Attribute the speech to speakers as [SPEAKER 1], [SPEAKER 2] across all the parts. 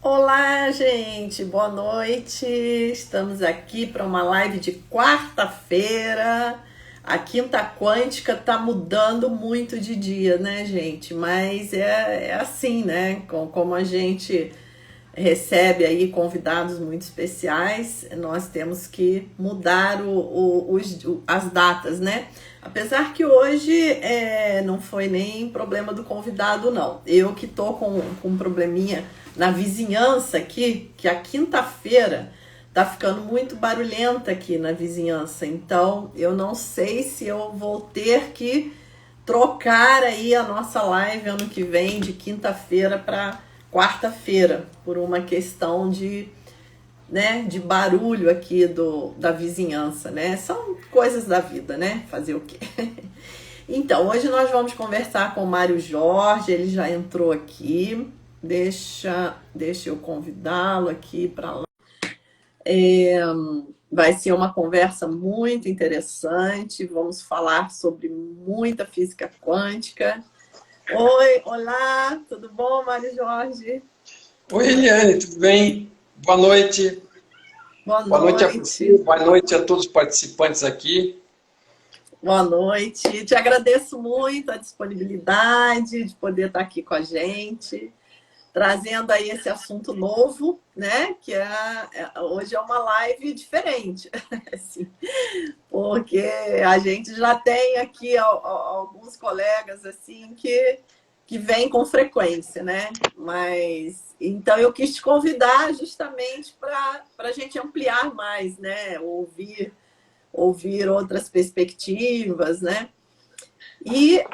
[SPEAKER 1] Olá, gente, boa noite. Estamos aqui para uma live de quarta-feira. A Quinta Quântica tá mudando muito de dia, né, gente? Mas é assim, né? Como a gente recebe aí convidados muito especiais, nós temos que mudar as datas, né? Apesar que hoje não foi nem problema do convidado, não. Eu que tô com um probleminha na vizinhança aqui, que a quinta-feira tá ficando muito barulhenta aqui na vizinhança. Então, eu não sei se eu vou ter que trocar aí a nossa live ano que vem de quinta-feira para quarta-feira, por uma questão de barulho aqui da vizinhança, né? São coisas da vida, né? Fazer o quê? Então, hoje nós vamos conversar com o Mário Jorge, ele já entrou aqui. Deixa eu convidá-lo aqui para lá. Vai ser uma conversa muito interessante. Vamos falar sobre muita física quântica. Oi, olá, tudo bom, Mário Jorge?
[SPEAKER 2] Oi, Eliane, tudo bem? Boa noite.
[SPEAKER 1] Boa
[SPEAKER 2] Boa noite a você,
[SPEAKER 1] noite.
[SPEAKER 2] boa noite a todos os participantes aqui.
[SPEAKER 1] Boa noite. Te agradeço muito a disponibilidade de poder estar aqui com a gente, trazendo aí esse assunto novo, né? Que hoje é uma live diferente, assim, porque a gente já tem aqui alguns colegas assim que vêm com frequência, né? Mas então eu quis te convidar justamente para a gente ampliar mais, né? Ouvir outras perspectivas, né? E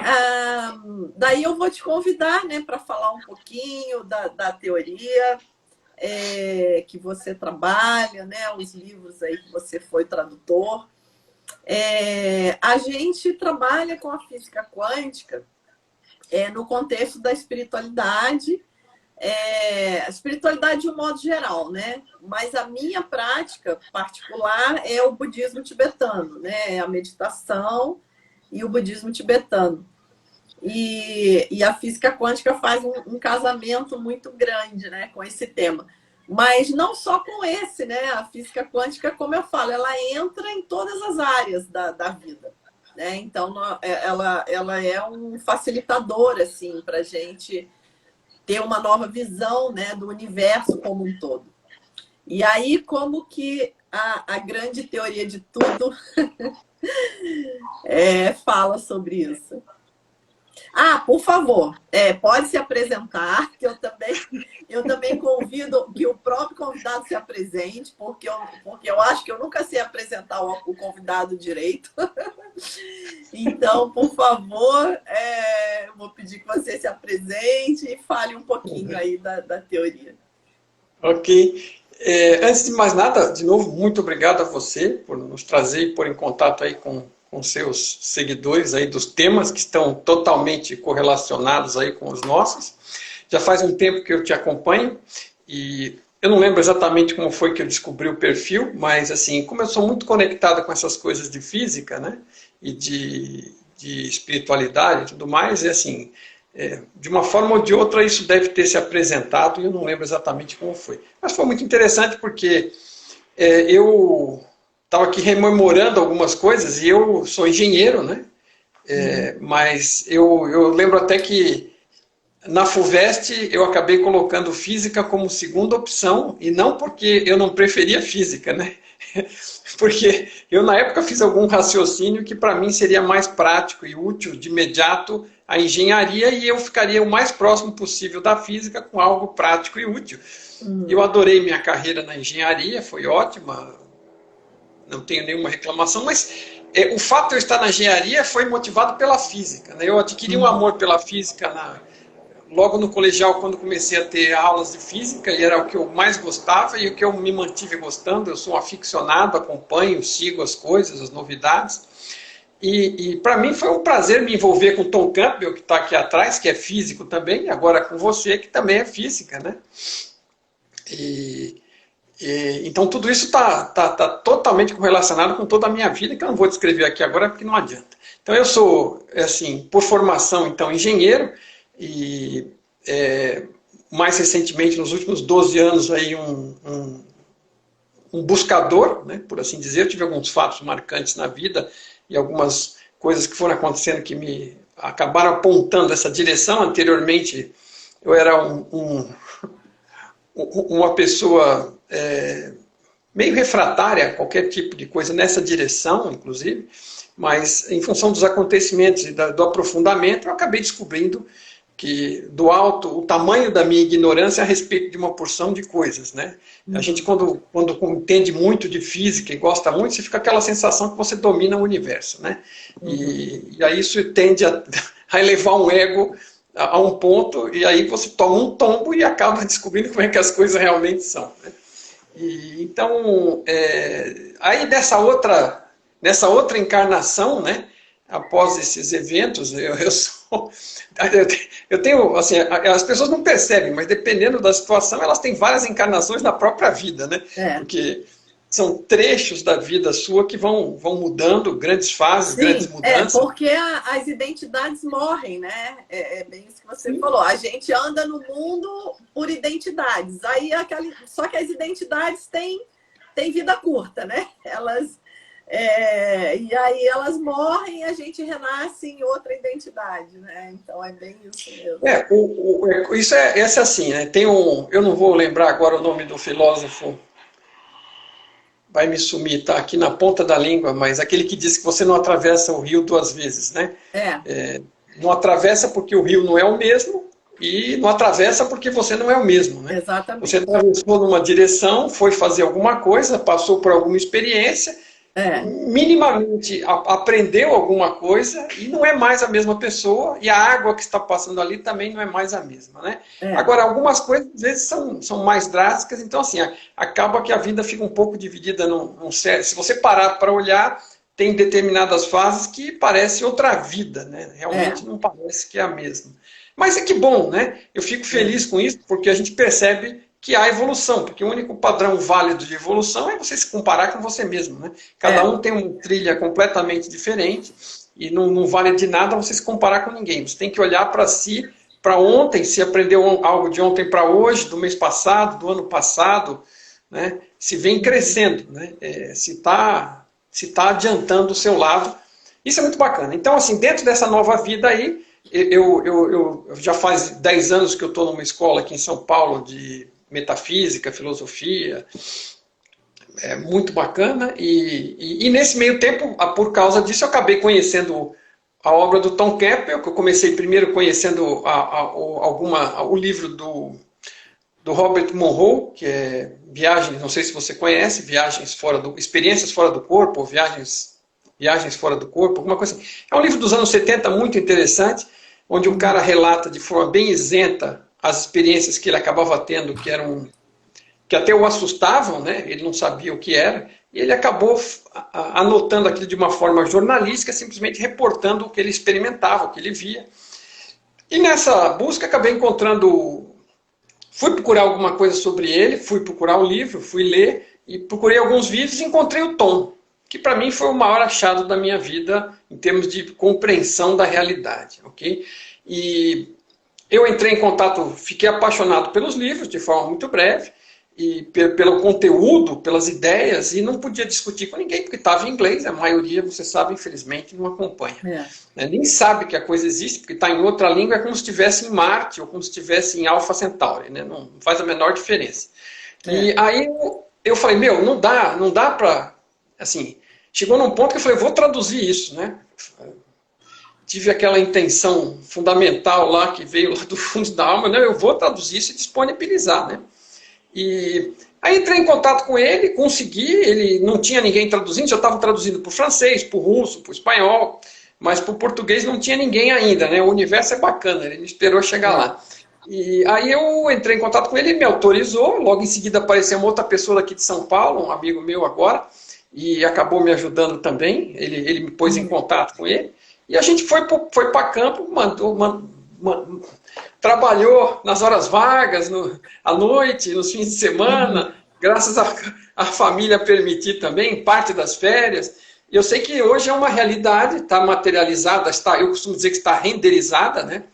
[SPEAKER 1] daí eu vou te convidar, né, para falar um pouquinho da teoria que você trabalha, né, os livros aí que você foi tradutor. A gente trabalha com a física quântica no contexto da espiritualidade, a espiritualidade de um modo geral, né? Mas a minha prática particular é o budismo tibetano, né? A meditação e o budismo tibetano. E a física quântica faz um casamento muito grande, né, com esse tema. Mas não só com esse, né? A física quântica, como eu falo, ela entra em todas as áreas da vida. Né? Então, ela é um facilitador assim, para a gente ter uma nova visão, né, do universo como um todo. E aí, como que a grande teoria de tudo fala sobre isso? Por favor, pode se apresentar, que eu também convido que o próprio convidado se apresente, porque eu acho que eu nunca sei apresentar o convidado direito. Então, por favor, eu vou pedir que você se apresente e fale um pouquinho aí da teoria.
[SPEAKER 2] Ok. Antes de mais nada, de novo, muito obrigado a você por nos trazer e pôr em contato aí com seus seguidores aí dos temas que estão totalmente correlacionados aí com os nossos. Já faz um tempo que eu te acompanho e eu não lembro exatamente como foi que eu descobri o perfil, mas assim, como eu sou muito conectado com essas coisas de física, né, e de espiritualidade e tudo mais, assim, de uma forma ou de outra isso deve ter se apresentado e eu não lembro exatamente como foi. Mas foi muito interessante porque eu estava aqui rememorando algumas coisas e eu sou engenheiro, né? Mas eu lembro até que na FUVEST eu acabei colocando física como segunda opção e não porque eu não preferia física, né? Porque eu na época fiz algum raciocínio que para mim seria mais prático e útil de imediato a engenharia e eu ficaria o mais próximo possível da física com algo prático e útil. Eu adorei minha carreira na engenharia, foi ótima, não tenho nenhuma reclamação, mas o fato de eu estar na engenharia foi motivado pela física. Né? Eu adquiri um amor pela física logo no colegial, quando comecei a ter aulas de física, e era o que eu mais gostava e o que eu me mantive gostando. Eu sou um aficionado, acompanho, sigo as coisas, as novidades. E para mim foi um prazer me envolver com o Tom Campbell, que está aqui atrás, que é físico também, e agora com você, que também é física. Né? E, então tudo isso tá totalmente correlacionado com toda a minha vida, que eu não vou descrever aqui agora, porque não adianta. Então eu sou, assim, por formação, então, engenheiro, e mais recentemente, nos últimos 12 anos, aí um buscador, né, por assim dizer. Eu tive alguns fatos marcantes na vida e algumas coisas que foram acontecendo que me acabaram apontando essa direção. Anteriormente, eu era uma pessoa meio refratária a qualquer tipo de coisa nessa direção, inclusive, mas em função dos acontecimentos e do aprofundamento, eu acabei descobrindo que o tamanho da minha ignorância a respeito de uma porção de coisas, né? A gente, quando entende muito de física e gosta muito, você fica aquela sensação que você domina o universo, né? E aí isso tende a elevar um ego a um ponto, e aí você toma um tombo e acaba descobrindo como é que as coisas realmente são, né? Então, aí nessa outra encarnação, né, após esses eventos, eu tenho, assim, as pessoas não percebem, mas dependendo da situação, elas têm várias encarnações na própria vida, né? Porque são trechos da vida sua que vão mudando, grandes fases, grandes mudanças.
[SPEAKER 1] Porque as identidades morrem, né? É bem isso que você falou. A gente anda no mundo por identidades. Aí só que as identidades têm vida curta, né? E aí elas morrem e a gente renasce em outra identidade, né? Então é bem isso mesmo.
[SPEAKER 2] Isso é assim, né? Eu não vou lembrar agora o nome do filósofo, vai me sumir, tá aqui na ponta da língua, mas aquele que diz que você não atravessa o rio duas vezes, né? Não atravessa porque o rio não é o mesmo, e não atravessa porque você não é o mesmo, né?
[SPEAKER 1] Exatamente.
[SPEAKER 2] Você atravessou numa direção, foi fazer alguma coisa, passou por alguma experiência, minimamente aprendeu alguma coisa e não é mais a mesma pessoa, e a água que está passando ali também não é mais a mesma, né? Agora, algumas coisas às vezes são mais drásticas, então assim, acaba que a vida fica um pouco dividida se você parar para olhar, tem determinadas fases que parece outra vida, né? Realmente não parece que é a mesma. Mas é que bom, né? Eu fico feliz com isso, porque a gente percebe que há evolução, porque o único padrão válido de evolução é você se comparar com você mesmo, né? Cada um tem uma trilha completamente diferente e não vale de nada você se comparar com ninguém. Você tem que olhar para si, para ontem, se aprendeu algo de ontem para hoje, do mês passado, do ano passado, né? Se vem crescendo, né? Se tá adiantando o seu lado. Isso é muito bacana. Então, assim, dentro dessa nova vida aí, eu já faz 10 anos que eu estou numa escola aqui em São Paulo de metafísica, filosofia, é muito bacana, e nesse meio tempo, por causa disso, eu acabei conhecendo a obra do Tom Campbell, que eu comecei primeiro conhecendo o livro do Robert Monroe, que é Viagens, não sei se você conhece, Experiências Fora do Corpo, ou Viagens Fora do Corpo, alguma coisa assim. É um livro dos anos 70 muito interessante, onde o cara relata de forma bem isenta as experiências que ele acabava tendo, que até o assustavam, né? Ele não sabia o que era, e ele acabou anotando aquilo de uma forma jornalística, simplesmente reportando o que ele experimentava, o que ele via. E nessa busca acabei fui procurar alguma coisa sobre ele, fui procurar o livro, fui ler, e procurei alguns vídeos e encontrei o Tom, que para mim foi o maior achado da minha vida em termos de compreensão da realidade, ok? E eu entrei em contato, fiquei apaixonado pelos livros de forma muito breve, e pelo conteúdo, pelas ideias, e não podia discutir com ninguém, porque estava em inglês, a maioria, você sabe, infelizmente, não acompanha. Nem sabe que a coisa existe, porque está em outra língua, é como se estivesse em Marte, ou como se estivesse em Alpha Centauri, né? Não faz a menor diferença. E aí eu falei, não dá para... Assim, chegou num ponto que eu falei, vou traduzir isso, né? Tive aquela intenção fundamental lá, que veio lá do fundo da alma, né? Eu vou traduzir isso e disponibilizar, né? E aí entrei em contato com ele, consegui, ele não tinha ninguém traduzindo, já estava traduzindo para o francês, para o russo, para o espanhol, mas para o português não tinha ninguém ainda, né? O universo é bacana, ele esperou chegar lá. E aí eu entrei em contato com ele, ele me autorizou, logo em seguida apareceu uma outra pessoa aqui de São Paulo, um amigo meu agora, e acabou me ajudando também, ele me pôs em contato com ele, e a gente foi para campo, trabalhou nas horas vagas, à noite, nos fins de semana, graças à família permitir também, parte das férias. E eu sei que hoje é uma realidade, está materializada, eu costumo dizer que está renderizada, né?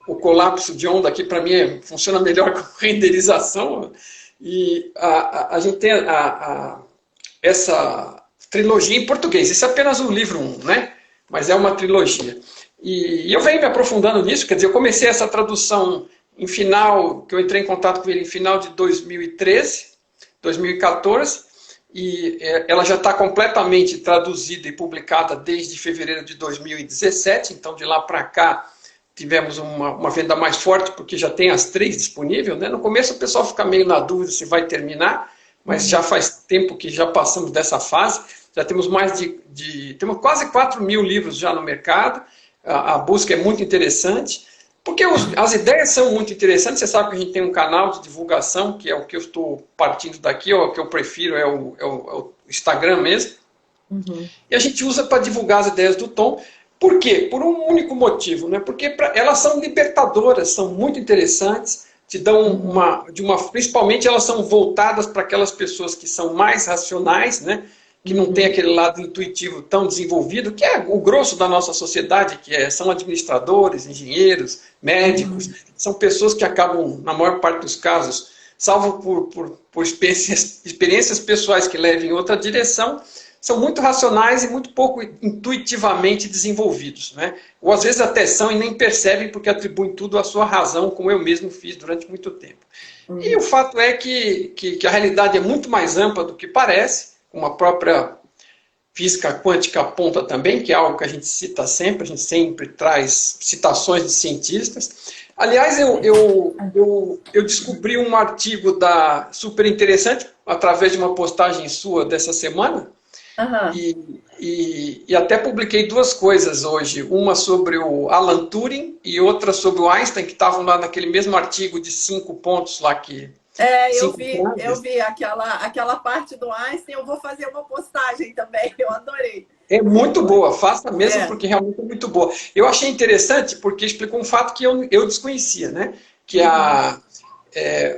[SPEAKER 2] o colapso de onda aqui, para mim, funciona melhor com renderização. E a gente tem essa trilogia em português. Isso é apenas o livro 1, né? Mas é uma trilogia. E eu venho me aprofundando nisso, quer dizer, eu comecei essa tradução que eu entrei em contato com ele em final de 2013, 2014, e ela já está completamente traduzida e publicada desde fevereiro de 2017, então de lá para cá tivemos uma venda mais forte, porque já tem as 3 disponíveis, né? No começo o pessoal fica meio na dúvida se vai terminar, mas já faz tempo que já passamos dessa fase, já temos temos quase 4 mil livros já no mercado, a busca é muito interessante, porque as ideias são muito interessantes. Você sabe que a gente tem um canal de divulgação, que é o que eu estou partindo daqui, ou o que eu prefiro é o Instagram mesmo. Uhum. E a gente usa para divulgar as ideias do Tom. Por quê? Por um único motivo, né? Porque elas são libertadoras, são muito interessantes, te dão principalmente elas são voltadas para aquelas pessoas que são mais racionais, né? Que não tem aquele lado intuitivo tão desenvolvido, que é o grosso da nossa sociedade, são administradores, engenheiros, médicos, são pessoas que acabam, na maior parte dos casos, salvo por experiências pessoais que levem em outra direção, são muito racionais e muito pouco intuitivamente desenvolvidos, né? Ou às vezes até são e nem percebem porque atribuem tudo à sua razão, como eu mesmo fiz durante muito tempo. E o fato é que a realidade é muito mais ampla do que parece, como a própria física quântica aponta também, que é algo que a gente cita sempre, a gente sempre traz citações de cientistas. Aliás, eu descobri um artigo super interessante, através de uma postagem sua dessa semana, e até publiquei 2 coisas hoje, uma sobre o Alan Turing e outra sobre o Einstein, que estavam lá naquele mesmo artigo de 5 pontos lá que...
[SPEAKER 1] eu vi aquela parte do Einstein, eu vou fazer uma postagem também, eu adorei.
[SPEAKER 2] É muito boa, faça mesmo, porque realmente é muito boa. Eu achei interessante porque explicou um fato que eu desconhecia, né? Que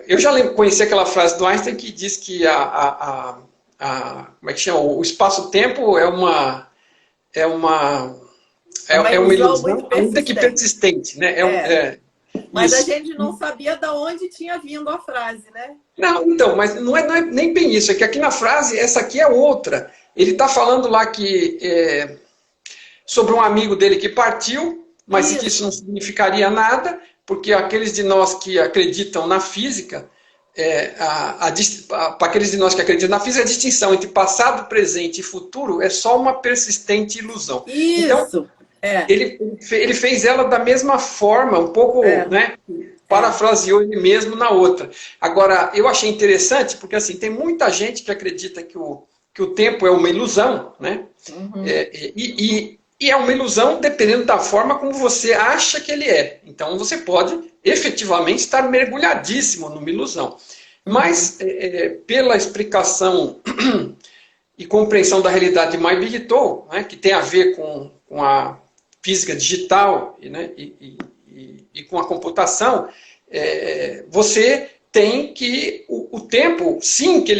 [SPEAKER 2] eu já conheci aquela frase do Einstein que diz que como é que chama? O espaço-tempo é uma ilusão, ainda que persistente, né?
[SPEAKER 1] Mas a gente não sabia de onde tinha vindo a frase, né?
[SPEAKER 2] Não, então, mas não é nem bem isso. É que aqui na frase, essa aqui é outra. Ele está falando lá sobre um amigo dele que partiu, mas que isso não significaria nada, porque aqueles de nós que acreditam na física, para aqueles de nós que acreditam na física, a distinção entre passado, presente e futuro é só uma persistente ilusão.
[SPEAKER 1] Isso!
[SPEAKER 2] Então, ele fez ela da mesma forma, um pouco, né? Parafraseou ele mesmo na outra. Agora, eu achei interessante, porque assim, tem muita gente que acredita que o tempo é uma ilusão, né? E é uma ilusão dependendo da forma como você acha que ele é. Então, você pode efetivamente estar mergulhadíssimo numa ilusão. Mas, pela explicação e compreensão da realidade de Mai-Bigtō, né, que tem a ver com a física digital e com a computação, você tem que o tempo, sim, que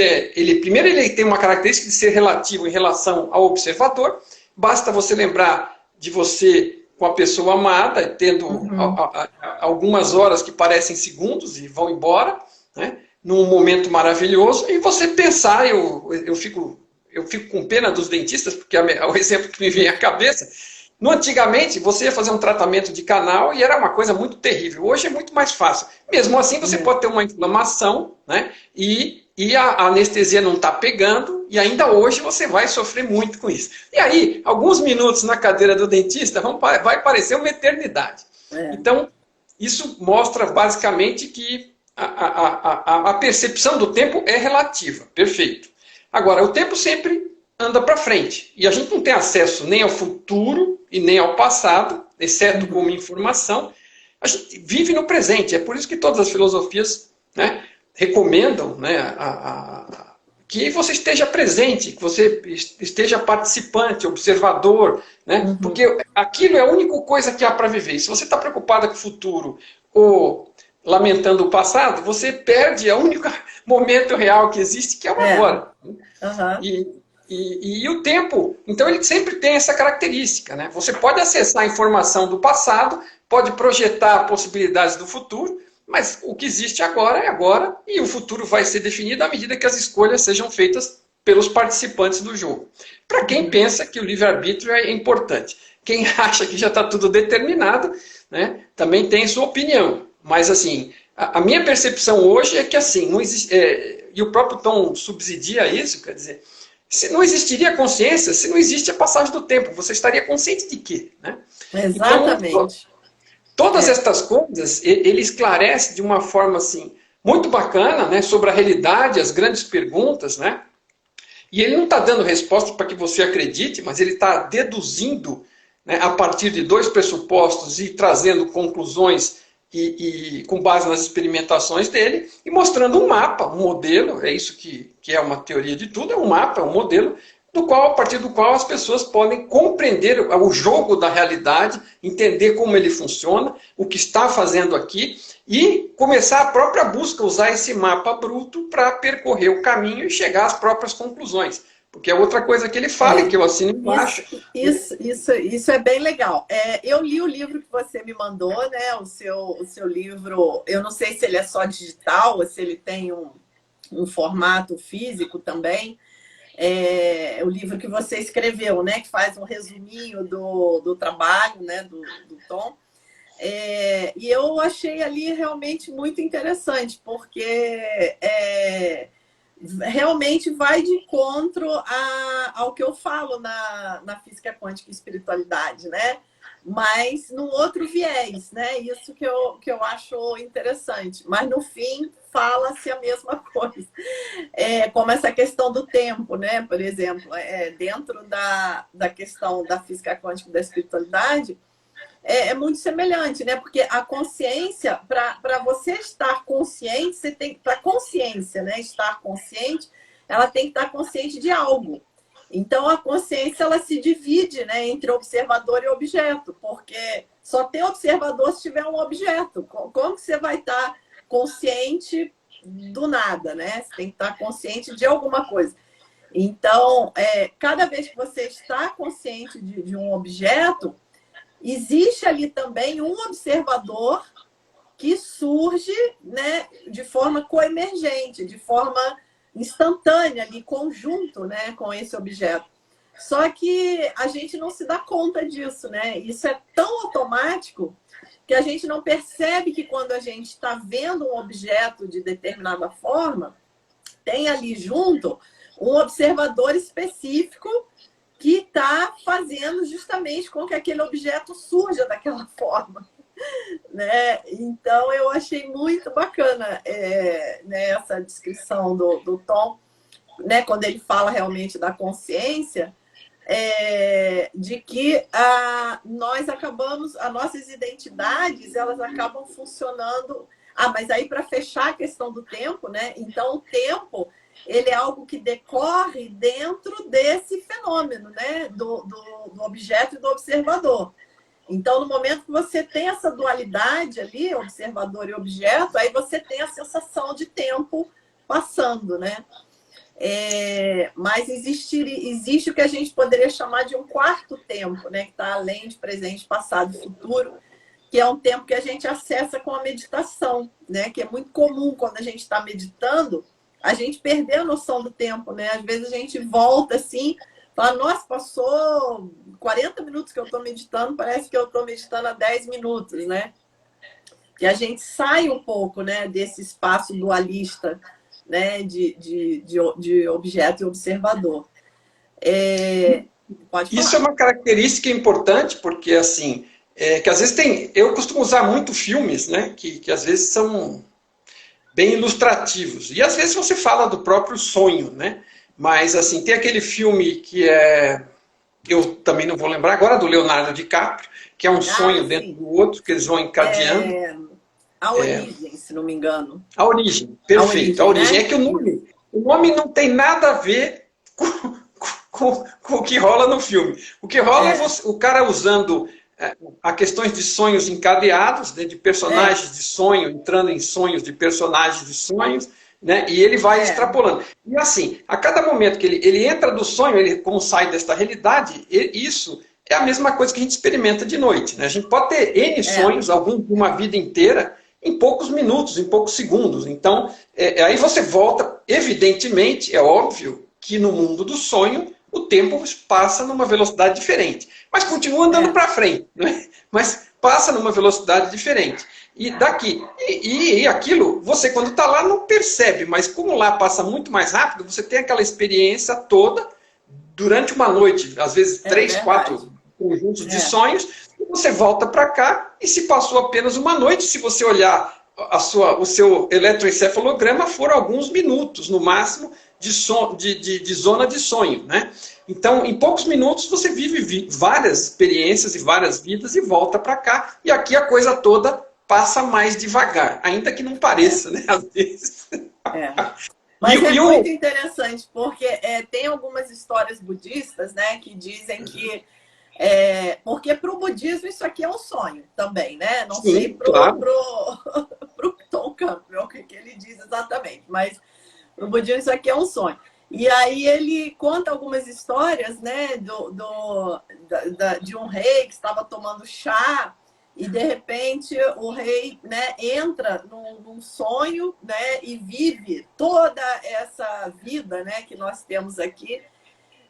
[SPEAKER 2] primeiro ele tem uma característica de ser relativo em relação ao observador. Basta você lembrar de você com a pessoa amada, tendo algumas horas que parecem segundos e vão embora, né, num momento maravilhoso, e você pensar, eu fico com pena dos dentistas, porque é o exemplo que me vem à cabeça. Antigamente, você ia fazer um tratamento de canal e era uma coisa muito terrível. Hoje é muito mais fácil. Mesmo assim, você pode ter uma inflamação, né? E a anestesia não está pegando, e ainda hoje você vai sofrer muito com isso. E aí, alguns minutos na cadeira do dentista vai parecer uma eternidade. Então, isso mostra basicamente que a percepção do tempo é relativa. Perfeito. Agora, o tempo sempre anda para frente. E a gente não tem acesso nem ao futuro e nem ao passado, exceto como informação. A gente vive no presente. É por isso que todas as filosofias, né, recomendam, né, que você esteja presente, que você esteja participante, observador, né, porque aquilo é a única coisa que há para viver. E se você está preocupado com o futuro ou lamentando o passado, você perde o único momento real que existe, que é o agora. E o tempo, então ele sempre tem essa característica, né? Você pode acessar a informação do passado, pode projetar possibilidades do futuro, mas o que existe agora é agora e o futuro vai ser definido à medida que as escolhas sejam feitas pelos participantes do jogo. Para quem pensa que o livre-arbítrio é importante. Quem acha que já está tudo determinado, né, também tem sua opinião. Mas assim, a minha percepção hoje é que assim, não existe, e o próprio Tom subsidia isso, quer dizer, se não existiria consciência, se não existe a passagem do tempo, você estaria consciente de quê? Né?
[SPEAKER 1] Exatamente.
[SPEAKER 2] Então, todas estas coisas, ele esclarece de uma forma assim, muito bacana, né, sobre a realidade, as grandes perguntas, né? E ele não está dando resposta para que você acredite, mas ele está deduzindo, né, a partir de dois pressupostos e trazendo conclusões e com base nas experimentações dele, e mostrando um mapa, um modelo, é isso que é uma teoria de tudo, é um mapa, é um modelo, a partir do qual as pessoas podem compreender o jogo da realidade, entender como ele funciona, o que está fazendo aqui, e começar a própria busca, usar esse mapa bruto para percorrer o caminho e chegar às próprias conclusões. Porque é outra coisa que ele fala, que eu assino embaixo.
[SPEAKER 1] Isso é bem legal. Eu li o livro que você me mandou, né? O seu livro, eu não sei se ele é só digital ou se ele tem um formato físico também. O livro que você escreveu, né? Que faz um resuminho do trabalho, né? Do Tom. E eu achei ali realmente muito interessante, porque realmente vai de encontro ao que eu falo na física quântica e espiritualidade, né? Mas num outro viés, né? Isso que eu acho interessante. Mas no fim fala-se a mesma coisa. Como essa questão do tempo, né? Por exemplo, dentro da questão da física quântica e da espiritualidade, é muito semelhante, né? Porque a consciência, para você estar consciente, você tem, para a consciência, né, estar consciente, ela tem que estar consciente de algo. Então a consciência, ela se divide, né, entre observador e objeto, porque só tem observador se tiver um objeto. Como que você vai estar consciente do nada, né? Você tem que estar consciente de alguma coisa. Então, cada vez que você está consciente de um objeto, existe ali também um observador que surge, né, de forma coemergente, de forma instantânea, ali, conjunto, né, com esse objeto. Só que a gente não se dá conta disso, né? Isso é tão automático que a gente não percebe que quando a gente está vendo um objeto de determinada forma, tem ali junto um observador específico que está fazendo justamente com que aquele objeto surja daquela forma. Né? Então, eu achei muito bacana né, essa descrição do Tom, né, quando ele fala realmente da consciência, de que nós acabamos, as nossas identidades, elas acabam funcionando... mas aí para fechar a questão do tempo, né? Então, o tempo... ele é algo que decorre dentro desse fenômeno, né? Do objeto e do observador. Então, no momento que você tem essa dualidade ali, observador e objeto, aí você tem a sensação de tempo passando, né? Mas existe o que a gente poderia chamar de um quarto tempo, né? Que está além de presente, passado e futuro, que é um tempo que a gente acessa com a meditação, né? Que é muito comum quando a gente está meditando, a gente perdeu a noção do tempo, né? Às vezes a gente volta assim, fala, nossa, passou 40 minutos que eu estou meditando, parece que eu estou meditando há 10 minutos, né? E a gente sai um pouco, né, desse espaço dualista, né, de objeto e observador. Pode falar.
[SPEAKER 2] Isso é uma característica importante, porque assim, que às vezes eu costumo usar muito filmes, né, que às vezes são bem ilustrativos. E às vezes você fala do próprio sonho, né? Mas assim, tem aquele filme que eu também não vou lembrar agora, do Leonardo DiCaprio, que é um sonho dentro do outro, que eles vão encadeando.
[SPEAKER 1] A Origem, se não me engano.
[SPEAKER 2] A Origem, perfeito. A Origem, né? É que o nome não tem nada a ver com o que rola no filme. O que rola é o cara usando a questões de sonhos encadeados, né, de personagens de sonho, entrando em sonhos de personagens de sonhos, né? E ele vai extrapolando. E assim, a cada momento que ele entra do sonho, ele como sai desta realidade, isso é a mesma coisa que a gente experimenta de noite, né? A gente pode ter N sonhos, algum de uma vida inteira, em poucos minutos, em poucos segundos. Então, aí você volta, evidentemente, é óbvio que no mundo do sonho o tempo passa numa velocidade diferente. Mas continua andando para frente, né? Mas passa numa velocidade diferente. E daqui, e aquilo, você quando está lá não percebe, mas como lá passa muito mais rápido, você tem aquela experiência toda durante uma noite, às vezes 3, 4 conjuntos de sonhos, e você volta para cá e se passou apenas uma noite, se você olhar o seu eletroencefalograma, foram alguns minutos, no máximo, de zona de sonho, né? Então, em poucos minutos, você vive várias experiências e várias vidas e volta para cá, e aqui a coisa toda passa mais devagar, ainda que não pareça, né? Às vezes.
[SPEAKER 1] Mas é muito interessante, porque tem algumas histórias budistas, né, que dizem que porque para o budismo isso aqui é um sonho também, né? Não sei para o Tom Campbell o que ele diz exatamente, mas para o budismo isso aqui é um sonho. E aí ele conta algumas histórias, né, de um rei que estava tomando chá e de repente o rei, né, entra num sonho, né, e vive toda essa vida, né, que nós temos aqui.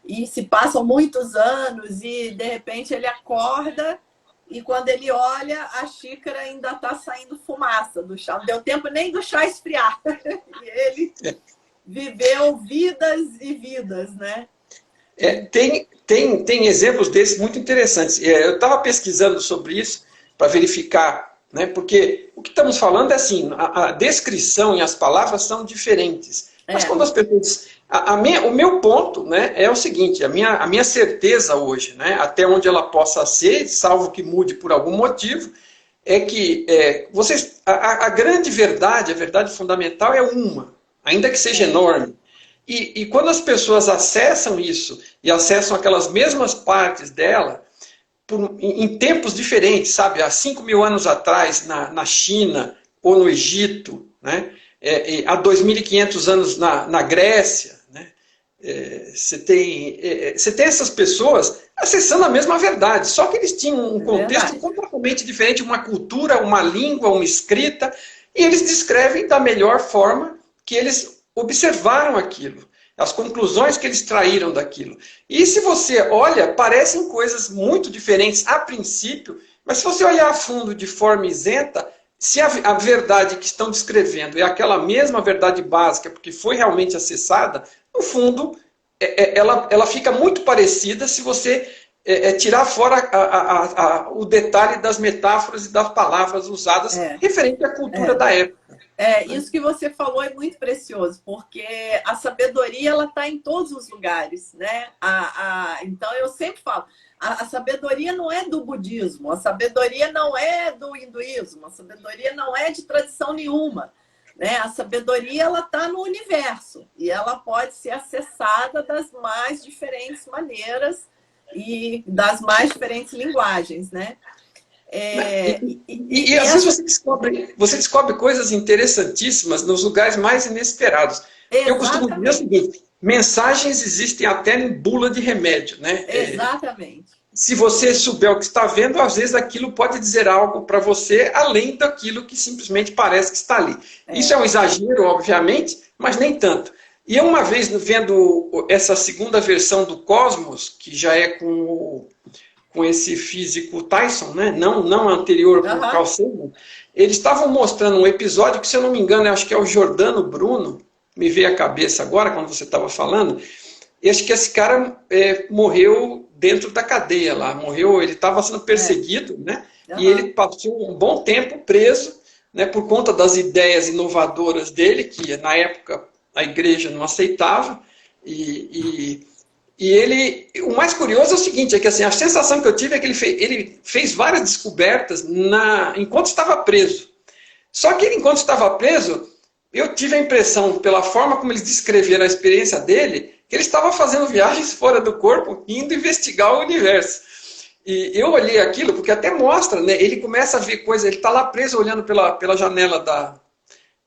[SPEAKER 1] E se passam muitos anos e, de repente, ele acorda e, quando ele olha, a xícara ainda está saindo fumaça do chá. Não deu tempo nem do chá esfriar. E ele viveu vidas e vidas, né?
[SPEAKER 2] Tem exemplos desses muito interessantes. Eu estava pesquisando sobre isso para verificar, né? Porque o que estamos falando é assim, a descrição e as palavras são diferentes. Mas quando as pessoas... o meu ponto, né, é o seguinte, a minha certeza hoje, né, até onde ela possa ser, salvo que mude por algum motivo, é que a grande verdade, a verdade fundamental é uma, ainda que seja enorme. E quando as pessoas acessam isso, e acessam aquelas mesmas partes dela, em tempos diferentes, sabe, há 5.000 anos atrás, na China, ou no Egito, né, há 2.500 anos na Grécia, né? Você tem essas pessoas acessando a mesma verdade, só que eles tinham um contexto completamente diferente, uma cultura, uma língua, uma escrita, e eles descrevem da melhor forma que eles observaram aquilo, as conclusões que eles traíram daquilo. E se você olha, parecem coisas muito diferentes a princípio, mas se você olhar a fundo de forma isenta, se a verdade que estão descrevendo é aquela mesma verdade básica, porque foi realmente acessada, no fundo, ela fica muito parecida se você tirar fora o detalhe das metáforas e das palavras usadas referente à cultura da época.
[SPEAKER 1] Isso que você falou é muito precioso, porque a sabedoria ela está em todos os lugares, né? Então eu sempre falo, a sabedoria não é do budismo, a sabedoria não é do hinduísmo, a sabedoria não é de tradição nenhuma, né? A sabedoria ela está no universo e ela pode ser acessada das mais diferentes maneiras e das mais diferentes linguagens, né?
[SPEAKER 2] E às vezes você descobre coisas interessantíssimas nos lugares mais inesperados. Eu costumo dizer o seguinte, mensagens existem até em bula de remédio, né?
[SPEAKER 1] Exatamente.
[SPEAKER 2] Se você souber o que está vendo, às vezes aquilo pode dizer algo para você, além daquilo que simplesmente parece que está ali. Isso é um exagero, obviamente, mas nem tanto. E eu uma vez vendo essa segunda versão do Cosmos, que já é com esse físico Tyson, né? não anterior com o Carl Sagan, eles estavam mostrando um episódio que, se eu não me engano, eu acho que é o Giordano Bruno, me veio à cabeça agora quando você estava falando, e acho que esse cara morreu dentro da cadeia lá, ele estava sendo perseguido, né? E ele passou um bom tempo preso, né, por conta das ideias inovadoras dele, que na época a igreja não aceitava, e o mais curioso é o seguinte, é que assim, a sensação que eu tive é que ele fez várias descobertas enquanto estava preso. Só que enquanto estava preso, eu tive a impressão, pela forma como eles descreveram a experiência dele, que ele estava fazendo viagens fora do corpo, indo investigar o universo. E eu olhei aquilo, porque até mostra, né, ele começa a ver coisas, ele está lá preso olhando pela janela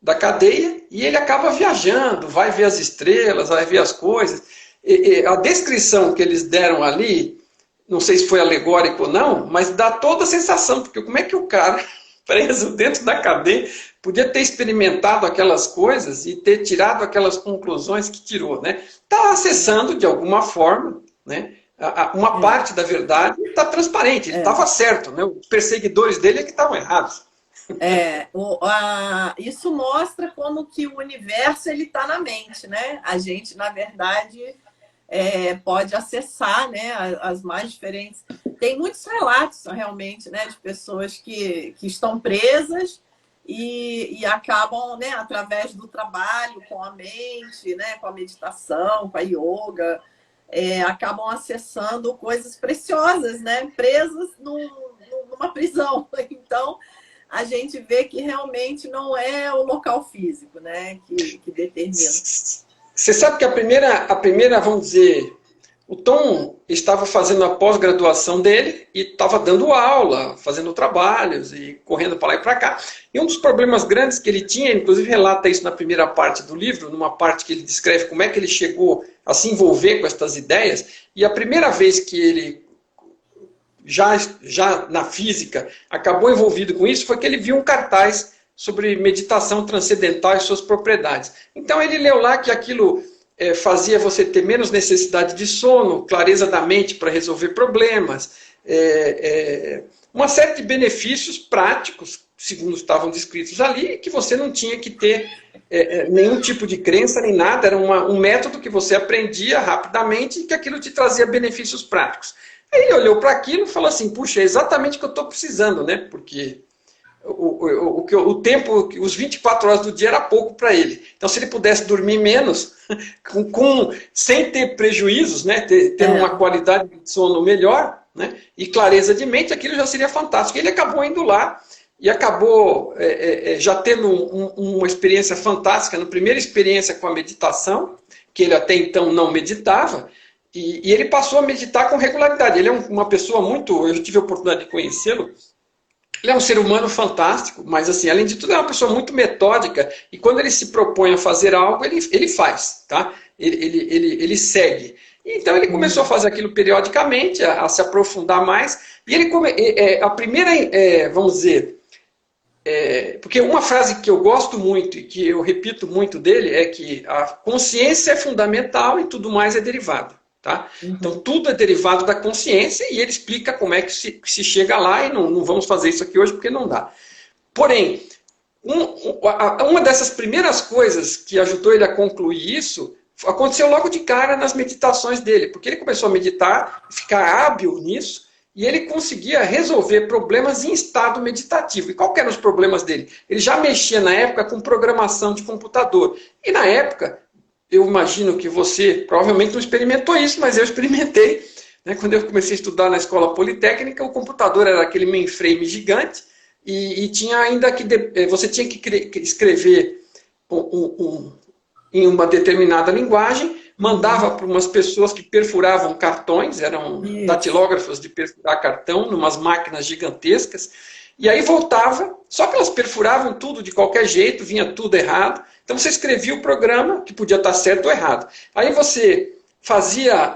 [SPEAKER 2] da cadeia e ele acaba viajando, vai ver as estrelas, vai ver as coisas. A descrição que eles deram ali, não sei se foi alegórico ou não, mas dá toda a sensação, porque como é que o cara, preso dentro da cadeia, podia ter experimentado aquelas coisas e ter tirado aquelas conclusões que tirou, né? Está acessando, de alguma forma, né, uma parte da verdade está transparente, ele estava certo, né? Os perseguidores dele é que estavam errados.
[SPEAKER 1] Isso mostra como que o universo ele está na mente, né? A gente, na verdade, pode acessar, né, as mais diferentes. Tem muitos relatos, realmente, né, de pessoas que estão presas e acabam, né, através do trabalho com a mente, né, com a meditação, com a yoga, acabam acessando coisas preciosas, né, presas numa prisão. Então, a gente vê que realmente não é o local físico, né, que determina.
[SPEAKER 2] Você sabe que a primeira, vamos dizer, o Tom estava fazendo a pós-graduação dele e estava dando aula, fazendo trabalhos e correndo para lá e para cá. E um dos problemas grandes que ele tinha, inclusive relata isso na primeira parte do livro, numa parte que ele descreve como é que ele chegou a se envolver com estas ideias, e a primeira vez que ele já na física, acabou envolvido com isso, foi que ele viu um cartaz sobre meditação transcendental e suas propriedades. Então ele leu lá que aquilo fazia você ter menos necessidade de sono, clareza da mente para resolver problemas, uma série de benefícios práticos, segundo estavam descritos ali, que você não tinha que ter nenhum tipo de crença nem nada, era um método que você aprendia rapidamente e que aquilo te trazia benefícios práticos. Aí ele olhou para aquilo e falou assim, puxa, é exatamente o que eu estou precisando, né? Porque o tempo, os 24 horas do dia era pouco para ele. Então, se ele pudesse dormir menos, sem ter prejuízos, né? Ter uma qualidade de sono melhor, né? E clareza de mente, aquilo já seria fantástico. Ele acabou indo lá e acabou já tendo uma experiência fantástica, na primeira experiência com a meditação, que ele até então não meditava, e ele passou a meditar com regularidade. Ele é uma pessoa muito... Eu tive a oportunidade de conhecê-lo. Ele é um ser humano fantástico, mas, assim, além de tudo, é uma pessoa muito metódica. E quando ele se propõe a fazer algo, ele faz, tá? Ele segue. Então, ele começou a fazer aquilo periodicamente, a se aprofundar mais. E a primeira, vamos dizer... porque uma frase que eu gosto muito e que eu repito muito dele é que a consciência é fundamental e tudo mais é derivado. Tá? Então, tudo é derivado da consciência e ele explica como é que se chega lá e não vamos fazer isso aqui hoje porque não dá. Porém, uma dessas primeiras coisas que ajudou ele a concluir isso aconteceu logo de cara nas meditações dele, porque ele começou a meditar, ficar hábil nisso e ele conseguia resolver problemas em estado meditativo. E qual que eram os problemas dele? Ele já mexia na época com programação de computador. E na época... Eu imagino que você provavelmente não experimentou isso, mas eu experimentei. Né? Quando eu comecei a estudar na escola politécnica, o computador era aquele mainframe gigante e tinha ainda você tinha que escrever em uma determinada linguagem, mandava para umas pessoas que perfuravam cartões, eram datilógrafos de perfurar cartão, numas máquinas gigantescas, e aí voltava, só que elas perfuravam tudo de qualquer jeito, vinha tudo errado. Então você escrevia o programa, que podia estar certo ou errado. Aí você fazia,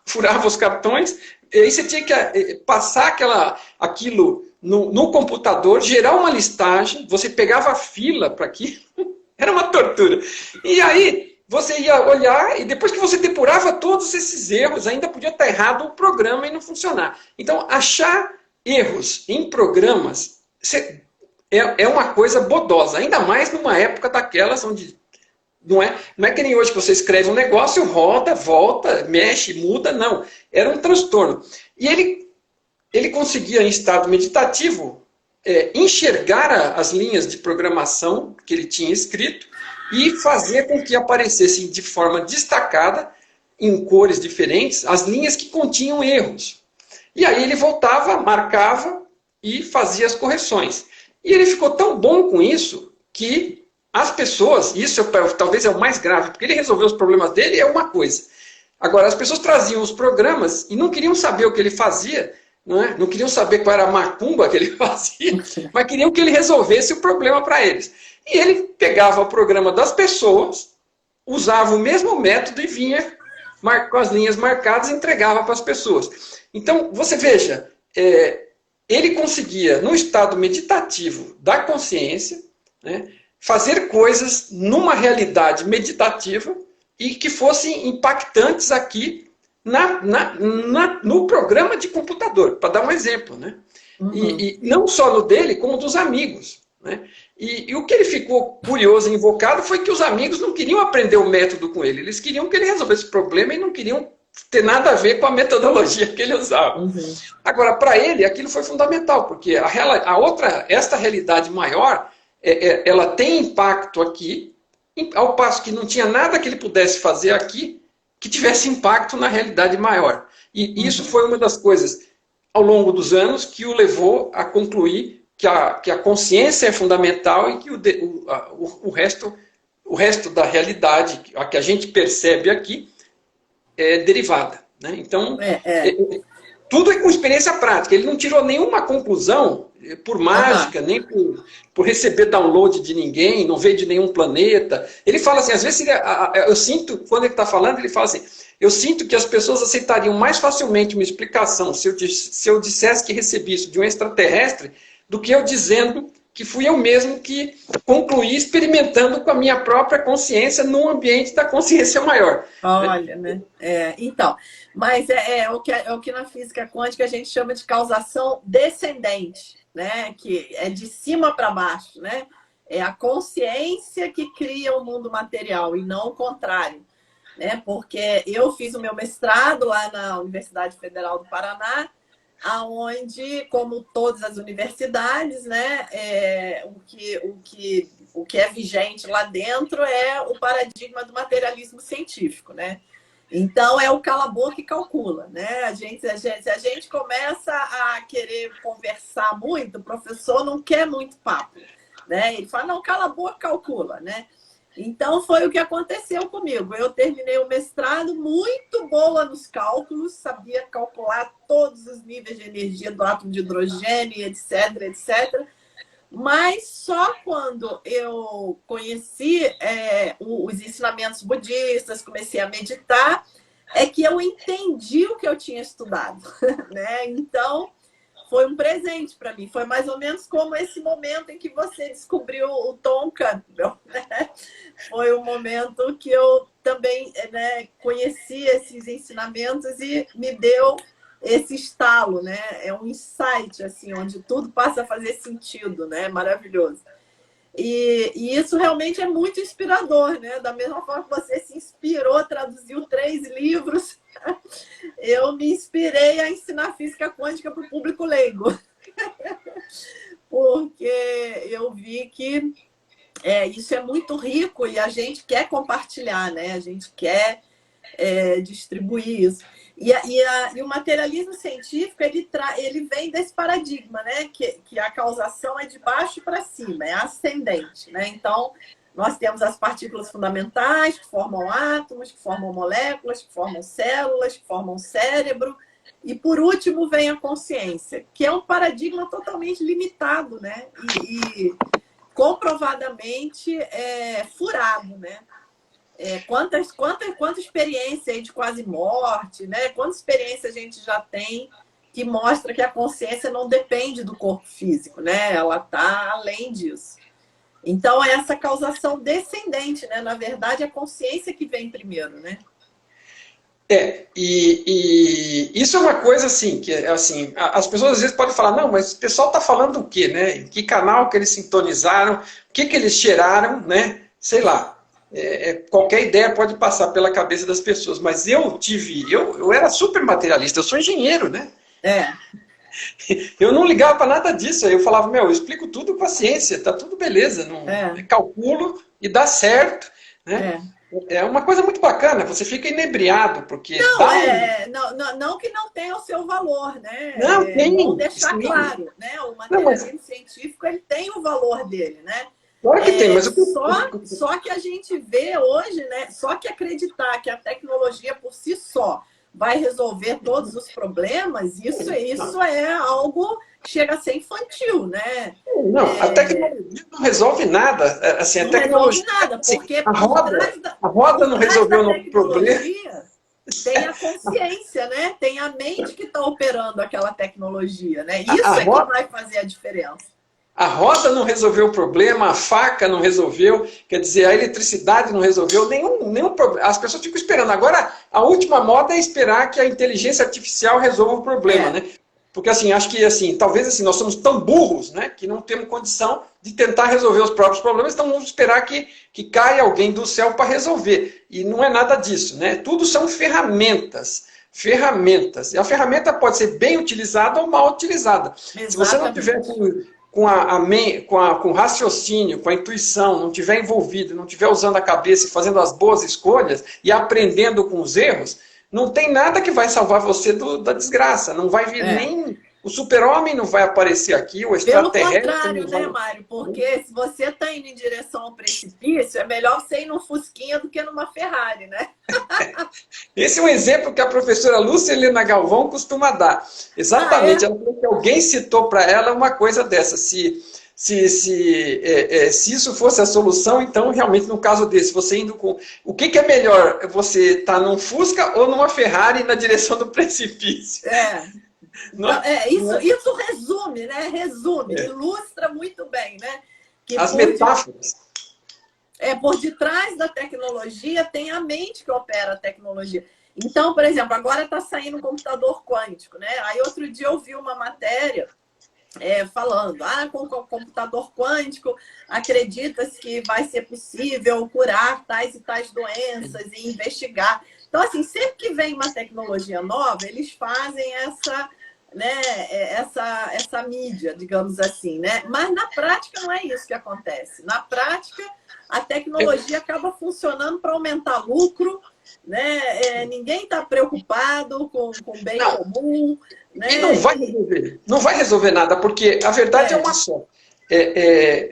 [SPEAKER 2] furava os cartões, e aí você tinha que passar aquilo no computador, gerar uma listagem, você pegava a fila para aquilo, era uma tortura. E aí você ia olhar, e depois que você depurava todos esses erros, ainda podia estar errado o programa e não funcionar. Então, achar erros em programas é uma coisa bodosa, ainda mais numa época daquelas onde não é que nem hoje que você escreve um negócio, roda, volta, mexe, muda, não. Era um transtorno. E ele conseguia, em estado meditativo, enxergar as linhas de programação que ele tinha escrito e fazer com que aparecessem de forma destacada, em cores diferentes, as linhas que continham erros. E aí ele voltava, marcava e fazia as correções. E ele ficou tão bom com isso que as pessoas, isso talvez é o mais grave, porque ele resolveu os problemas dele, é uma coisa. Agora, as pessoas traziam os programas e não queriam saber o que ele fazia, não queriam saber qual era a macumba que ele fazia, mas queriam que ele resolvesse o problema para eles. E ele pegava o programa das pessoas, usava o mesmo método e vinha com as linhas marcadas e entregava para as pessoas. Então, você veja, ele conseguia, no estado meditativo da consciência, né, fazer coisas numa realidade meditativa e que fossem impactantes aqui no programa de computador, para dar um exemplo. Né?
[SPEAKER 1] Uhum.
[SPEAKER 2] E não só no dele, como dos amigos. Né? E o que ele ficou curioso e invocado foi que os amigos não queriam aprender o método com ele, eles queriam que ele resolvesse o problema e não queriam ter nada a ver com a metodologia que ele usava.
[SPEAKER 1] Uhum.
[SPEAKER 2] Agora, para ele, aquilo foi fundamental, porque esta realidade maior, ela tem impacto aqui, ao passo que não tinha nada que ele pudesse fazer aqui que tivesse impacto na realidade maior. E isso foi uma das coisas, ao longo dos anos, que o levou a concluir que a consciência é fundamental e que o resto da realidade, a que a gente percebe aqui, é derivada. Né? Então, tudo é com experiência prática. Ele não tirou nenhuma conclusão por mágica, nem por receber download de ninguém, não veio de nenhum planeta. Ele fala assim, às vezes, eu sinto, quando ele está falando, ele fala assim, eu sinto que as pessoas aceitariam mais facilmente uma explicação se eu dissesse que recebi isso de um extraterrestre do que eu dizendo que fui eu mesmo que concluí experimentando com a minha própria consciência num ambiente da consciência maior.
[SPEAKER 1] Olha, né? Então, mas é o que na física quântica a gente chama de causação descendente, né? Que é de cima para baixo, né? É a consciência que cria o mundo material e não o contrário, né? Porque eu fiz o meu mestrado lá na Universidade Federal do Paraná, aonde, como todas as universidades, né, o que é vigente lá dentro é o paradigma do materialismo científico, né? Então, é o cala-boca e calcula, né? Se a gente começa a querer conversar muito, o professor não quer muito papo, né? Ele fala, não, cala a boca, calcula, né? Então, foi o que aconteceu comigo. Eu terminei o mestrado muito boa nos cálculos, sabia calcular todos os níveis de energia do átomo de hidrogênio, etc, etc. Mas só quando eu conheci os ensinamentos budistas, comecei a meditar, é que eu entendi o que eu tinha estudado, né? Então, foi um presente para mim. Foi mais ou menos como esse momento em que você descobriu o Tom Campbell, né? Foi um momento que eu também, né, conheci esses ensinamentos e me deu esse estalo, né? É um insight, assim, onde tudo passa a fazer sentido, né? Maravilhoso. E isso realmente é muito inspirador, né? Da mesma forma que você se inspirou, traduziu 3 livros, eu me inspirei a ensinar física quântica para o público leigo. Porque eu vi que isso é muito rico e a gente quer compartilhar, né? A gente quer distribuir isso. E o materialismo científico, ele vem desse paradigma, né? Que a causação é de baixo para cima, é ascendente, né? Então, nós temos as partículas fundamentais, que formam átomos, que formam moléculas, que formam células, que formam cérebro. E, por último, vem a consciência, que é um paradigma totalmente limitado, né? E comprovadamente furado, né? Quanta experiência aí de quase morte, né? Quanta experiência a gente já tem que mostra que a consciência não depende do corpo físico, né? Ela está além disso. Então, é essa causação descendente, né? Na verdade, é a consciência que vem primeiro, né?
[SPEAKER 2] E isso é uma coisa assim, que assim, as pessoas às vezes podem falar, não, mas o pessoal está falando o quê, né? Em que canal que eles sintonizaram, o que eles cheiraram, né? Sei lá. Qualquer ideia pode passar pela cabeça das pessoas, mas eu era super materialista, eu sou engenheiro, né? Eu não ligava para nada disso, eu falava, eu explico tudo com a ciência, tá tudo beleza, não, calculo e dá certo, né? É uma coisa muito bacana, você fica inebriado, porque...
[SPEAKER 1] Não que não tenha o seu valor, né?
[SPEAKER 2] Não, tem.
[SPEAKER 1] Vou deixar claro, né? O materialismo científico, ele tem o valor dele, né?
[SPEAKER 2] Claro que tem, mas...
[SPEAKER 1] Só que a gente vê hoje, né? Só que acreditar que a tecnologia por si só vai resolver todos os problemas, isso é algo que chega a ser infantil, né?
[SPEAKER 2] Não, a tecnologia não resolve nada. Assim,
[SPEAKER 1] não resolve nada, porque
[SPEAKER 2] a roda não resolveu
[SPEAKER 1] o
[SPEAKER 2] problema.
[SPEAKER 1] Tem a consciência, né? Tem a mente que está operando aquela tecnologia, né? Isso que vai fazer a diferença.
[SPEAKER 2] A roda não resolveu o problema, a faca não resolveu, quer dizer, a eletricidade não resolveu, nenhum problema. As pessoas ficam esperando. Agora, a última moda é esperar que a inteligência artificial resolva o problema, né? Porque, assim, acho que, assim, talvez, assim, nós somos tão burros, né, que não temos condição de tentar resolver os próprios problemas, então vamos esperar que caia alguém do céu para resolver. E não é nada disso, né? Tudo são ferramentas. Ferramentas. E a ferramenta pode ser bem utilizada ou mal utilizada. Exatamente. Se você não tiver com raciocínio, com a intuição, não tiver envolvido, não tiver usando a cabeça e fazendo as boas escolhas e aprendendo com os erros, não tem nada que vai salvar você da desgraça. Não vai vir nem... O super-homem não vai aparecer aqui, o extraterrestre...
[SPEAKER 1] Pelo contrário, né, Mário? Porque se você está indo em direção ao precipício, é melhor você ir num Fusquinha do que numa Ferrari, né?
[SPEAKER 2] Esse é um exemplo que a professora Lúcia Helena Galvão costuma dar. Exatamente. Ela falou que alguém citou para ela uma coisa dessa. Se isso fosse a solução, então, realmente, no caso desse, você indo com... O que é melhor? Você estar num Fusca ou numa Ferrari na direção do precipício?
[SPEAKER 1] Isso resume, né? Ilustra muito bem, né? Que
[SPEAKER 2] as metáforas.
[SPEAKER 1] Por detrás da tecnologia tem a mente que opera a tecnologia. Então, por exemplo, agora está saindo um computador quântico, né? Aí outro dia eu vi uma matéria falando, com o computador quântico acredita-se que vai ser possível curar tais e tais doenças e investigar. Então, assim, sempre que vem uma tecnologia nova, eles fazem essa mídia, digamos assim, né? Mas na prática não é isso que acontece. Na prática, a tecnologia acaba funcionando para aumentar lucro, né? Ninguém está preocupado com o bem comum. Né?
[SPEAKER 2] E não vai resolver nada, porque a verdade é uma só.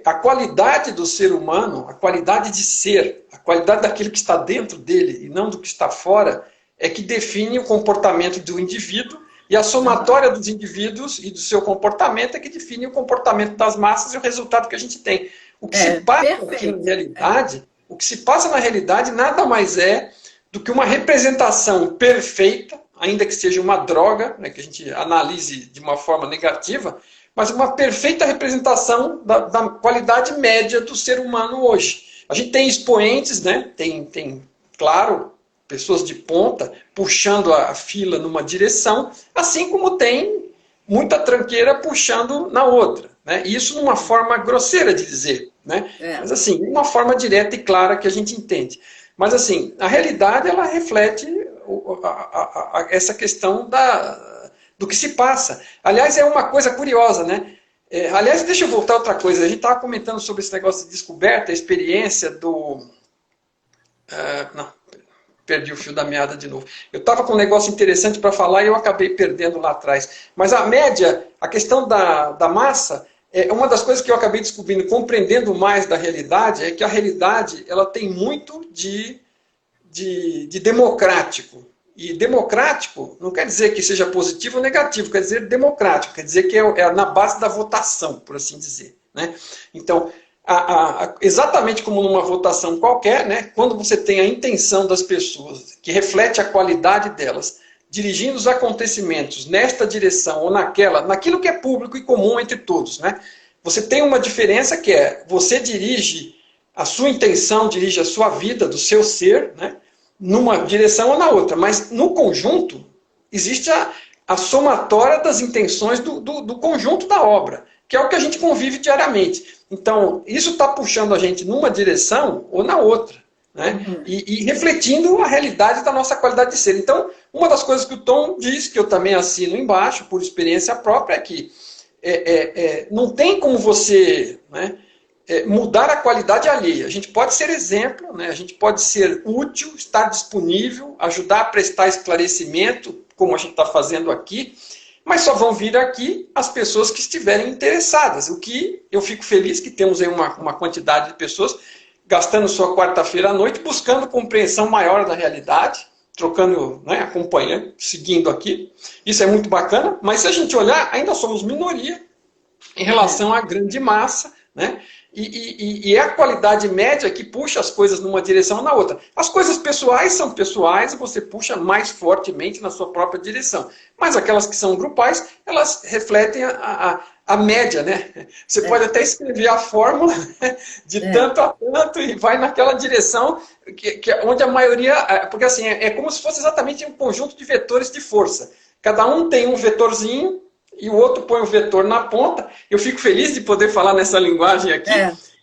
[SPEAKER 2] A qualidade do ser humano, a qualidade de ser, a qualidade daquilo que está dentro dele e não do que está fora, é que define o comportamento do indivíduo, e a somatória dos indivíduos e do seu comportamento é que define o comportamento das massas e o resultado que a gente tem. O que se passa aqui na realidade, o que se passa na realidade nada mais é do que uma representação perfeita, ainda que seja uma droga, né, que a gente analise de uma forma negativa, mas uma perfeita representação da qualidade média do ser humano hoje. A gente tem expoentes, né, tem, claro, pessoas de ponta puxando a fila numa direção, assim como tem muita tranqueira puxando na outra. Né? Isso numa forma grosseira de dizer. Né? Mas assim, uma forma direta e clara que a gente entende. Mas assim, a realidade ela reflete essa questão do que se passa. Aliás, é uma coisa curiosa, né? Aliás, deixa eu voltar a outra coisa. A gente estava comentando sobre esse negócio de descoberta, a experiência do... não, perdi o fio da meada de novo. Eu estava com um negócio interessante para falar e eu acabei perdendo lá atrás. Mas a média, a questão da massa, uma das coisas que eu acabei descobrindo, compreendendo mais da realidade, é que a realidade ela tem muito de democrático. E democrático não quer dizer que seja positivo ou negativo, quer dizer democrático, quer dizer que é na base da votação, por assim dizer. Né? Então, exatamente como numa votação qualquer, né, quando você tem a intenção das pessoas, que reflete a qualidade delas, dirigindo os acontecimentos nesta direção ou naquilo que é público e comum entre todos. Né? Você tem uma diferença que você dirige a sua intenção, dirige a sua vida, do seu ser, né, numa direção ou na outra, mas no conjunto existe a somatória das intenções do conjunto da obra, que é o que a gente convive diariamente. Então, isso está puxando a gente numa direção ou na outra, né? E refletindo a realidade da nossa qualidade de ser. Então, uma das coisas que o Tom diz, que eu também assino embaixo, por experiência própria, é que não tem como você... Né, mudar a qualidade alheia. A gente pode ser exemplo, né? A gente pode ser útil, estar disponível, ajudar a prestar esclarecimento, como a gente está fazendo aqui, mas só vão vir aqui as pessoas que estiverem interessadas. O que eu fico feliz que temos aí uma quantidade de pessoas gastando sua quarta-feira à noite, buscando compreensão maior da realidade, trocando, né, acompanhando, seguindo aqui. Isso é muito bacana, mas se a gente olhar, ainda somos minoria em relação à grande massa, né? E é a qualidade média que puxa as coisas numa direção ou na outra. As coisas pessoais são pessoais e você puxa mais fortemente na sua própria direção. Mas aquelas que são grupais, elas refletem a média, né? Você pode até escrever a fórmula, né, de tanto a tanto e vai naquela direção onde a maioria... Porque assim, é como se fosse exatamente um conjunto de vetores de força. Cada um tem um vetorzinho e o outro põe o vetor na ponta. Eu fico feliz de poder falar nessa linguagem aqui.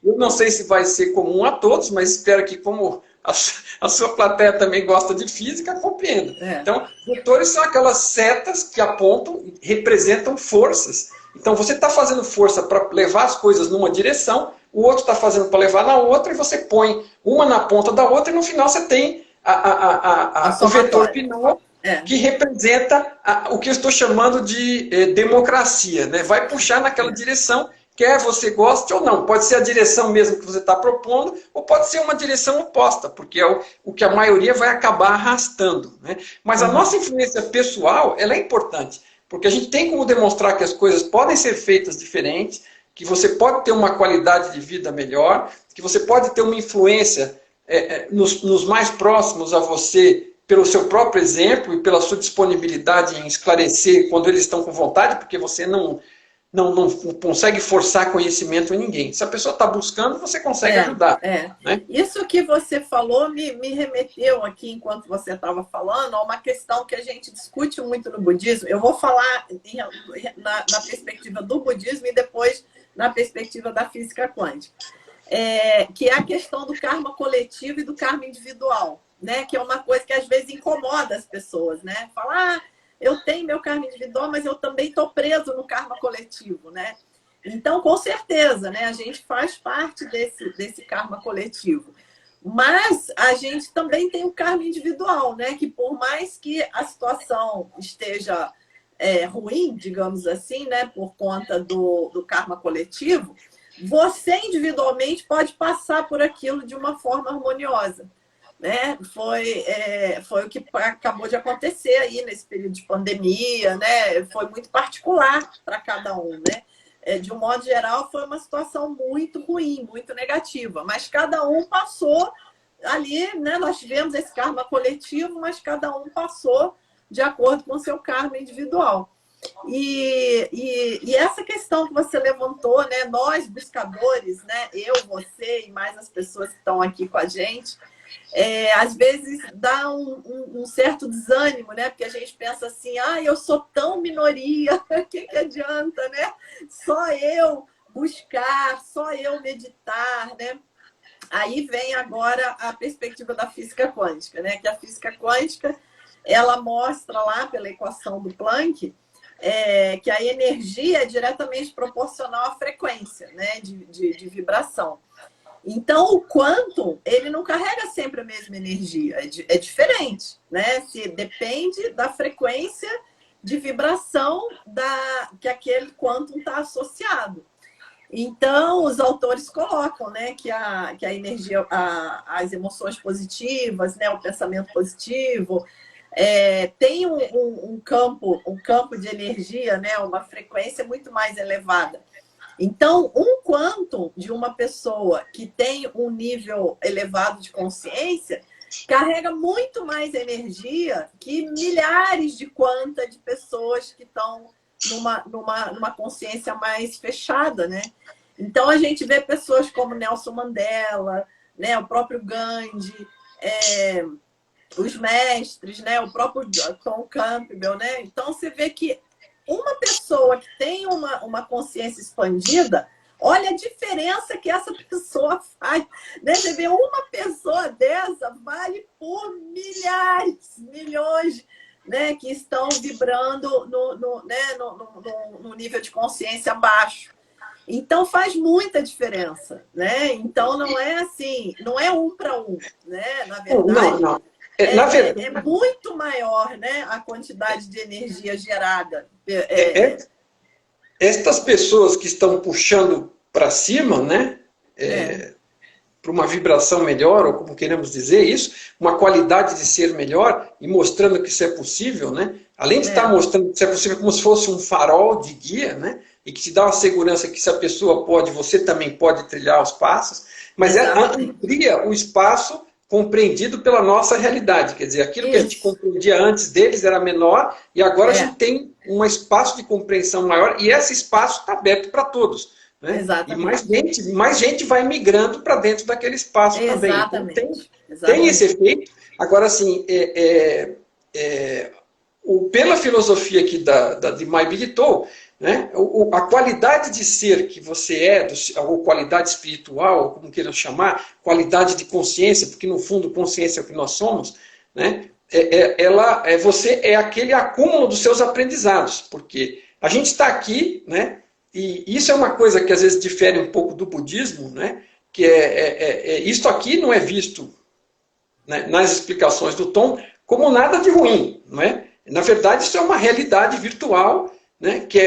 [SPEAKER 2] Eu não sei se vai ser comum a todos, mas espero que, como a sua plateia também gosta de física, compreenda. Então, vetores são aquelas setas que apontam e representam forças. Então, você está fazendo força para levar as coisas numa direção, o outro está fazendo para levar na outra, e você põe uma na ponta da outra, e no final você tem o vetor final, que representa o que eu estou chamando de democracia, né? Vai puxar naquela direção, quer você goste ou não. Pode ser a direção mesmo que você está propondo, ou pode ser uma direção oposta, porque é o que a maioria vai acabar arrastando, né? Mas a nossa influência pessoal, ela é importante, porque a gente tem como demonstrar que as coisas podem ser feitas diferentes, que você pode ter uma qualidade de vida melhor, que você pode ter uma influência nos mais próximos a você, pelo seu próprio exemplo e pela sua disponibilidade em esclarecer quando eles estão com vontade, porque você não consegue forçar conhecimento em ninguém. Se a pessoa está buscando, você consegue ajudar. Né?
[SPEAKER 1] Isso que você falou me remeteu aqui, enquanto você estava falando, a uma questão que a gente discute muito no budismo. Eu vou falar na perspectiva do budismo e depois na perspectiva da física quântica. Que é a questão do karma coletivo e do karma individual. Né, que é uma coisa que às vezes incomoda as pessoas, né? Falar, eu tenho meu karma individual, mas eu também estou preso no karma coletivo, né? Então, com certeza, né? A gente faz parte desse karma coletivo. Mas a gente também tem o karma individual, né? Que por mais que a situação esteja ruim, digamos assim, né? Por conta do karma coletivo, você individualmente pode passar por aquilo de uma forma harmoniosa. Né? Foi o que acabou de acontecer aí nesse período de pandemia, né? Foi muito particular para cada um, né? De um modo geral, foi uma situação muito ruim, muito negativa, mas cada um passou ali, né? Nós tivemos esse karma coletivo, mas cada um passou de acordo com o seu karma individual. E essa questão que você levantou, né? Nós buscadores, né? Eu, você e mais as pessoas que estão aqui com a gente, às vezes dá um certo desânimo, né? Porque a gente pensa assim, eu sou tão minoria, o que adianta, né? Só eu buscar, só eu meditar, né? Aí vem agora a perspectiva da física quântica, né? Que a física quântica, ela mostra lá pela equação do Planck, que a energia é diretamente proporcional à frequência, né? de vibração. Então, o quantum, ele não carrega sempre a mesma energia, é diferente, né? Depende da frequência de vibração que aquele quantum está associado. Então, os autores colocam, né, que a energia, as emoções positivas, né, o pensamento positivo, tem um campo de energia, né, uma frequência muito mais elevada. Então, um quantum de uma pessoa que tem um nível elevado de consciência carrega muito mais energia que milhares de quanta de pessoas que estão numa consciência mais fechada, né? Então, a gente vê pessoas como Nelson Mandela, né? O próprio Gandhi, os mestres, né? O próprio Tom Campbell, né? Então, você vê que uma pessoa que tem uma consciência expandida, olha a diferença que essa pessoa faz. Né? Você vê uma pessoa dessa vale por milhares, milhões, né? Que estão vibrando no nível de consciência baixo. Então faz muita diferença. Né? Então não é assim, não é um para um. Né? Na verdade,
[SPEAKER 2] não.
[SPEAKER 1] É muito maior, né, a quantidade de energia gerada.
[SPEAKER 2] Estas pessoas que estão puxando para cima, né? uma vibração melhor, ou como queremos dizer isso, uma qualidade de ser melhor, e mostrando que isso é possível, né? Além de estar mostrando que isso é possível como se fosse um farol de guia, né? E que te dá uma segurança que se a pessoa pode, você também pode trilhar os passos, mas amplia o espaço compreendido pela nossa realidade. Quer dizer, aquilo que a gente compreendia antes deles era menor, e agora a gente tem um espaço de compreensão maior, e esse espaço está aberto para todos. Né?
[SPEAKER 1] Exatamente.
[SPEAKER 2] E mais gente vai migrando para dentro daquele espaço também. Então, tem esse efeito. Agora, assim, pela filosofia aqui de Mai-Bilito, né, a qualidade de ser que você é, ou qualidade espiritual, como queiram chamar, qualidade de consciência, porque no fundo consciência é o que nós somos, né, você é aquele acúmulo dos seus aprendizados, porque a gente está aqui, né, e isso é uma coisa que às vezes difere um pouco do budismo, né, que isto aqui não é visto, né, nas explicações do Tom como nada de ruim, não é? Na verdade, isso é uma realidade virtual, né, que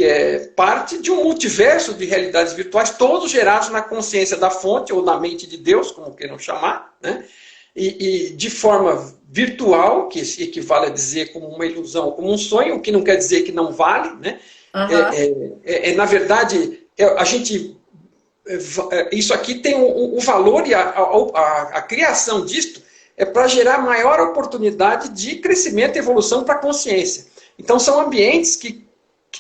[SPEAKER 2] é parte de um multiverso de realidades virtuais, todos gerados na consciência da fonte, ou na mente de Deus, como queiram chamar, né, e de forma virtual, que equivale a dizer como uma ilusão, como um sonho, o que não quer dizer que não vale. Né, na verdade, isso aqui tem o valor e a criação disto é para gerar maior oportunidade de crescimento e evolução para a consciência. Então, são ambientes que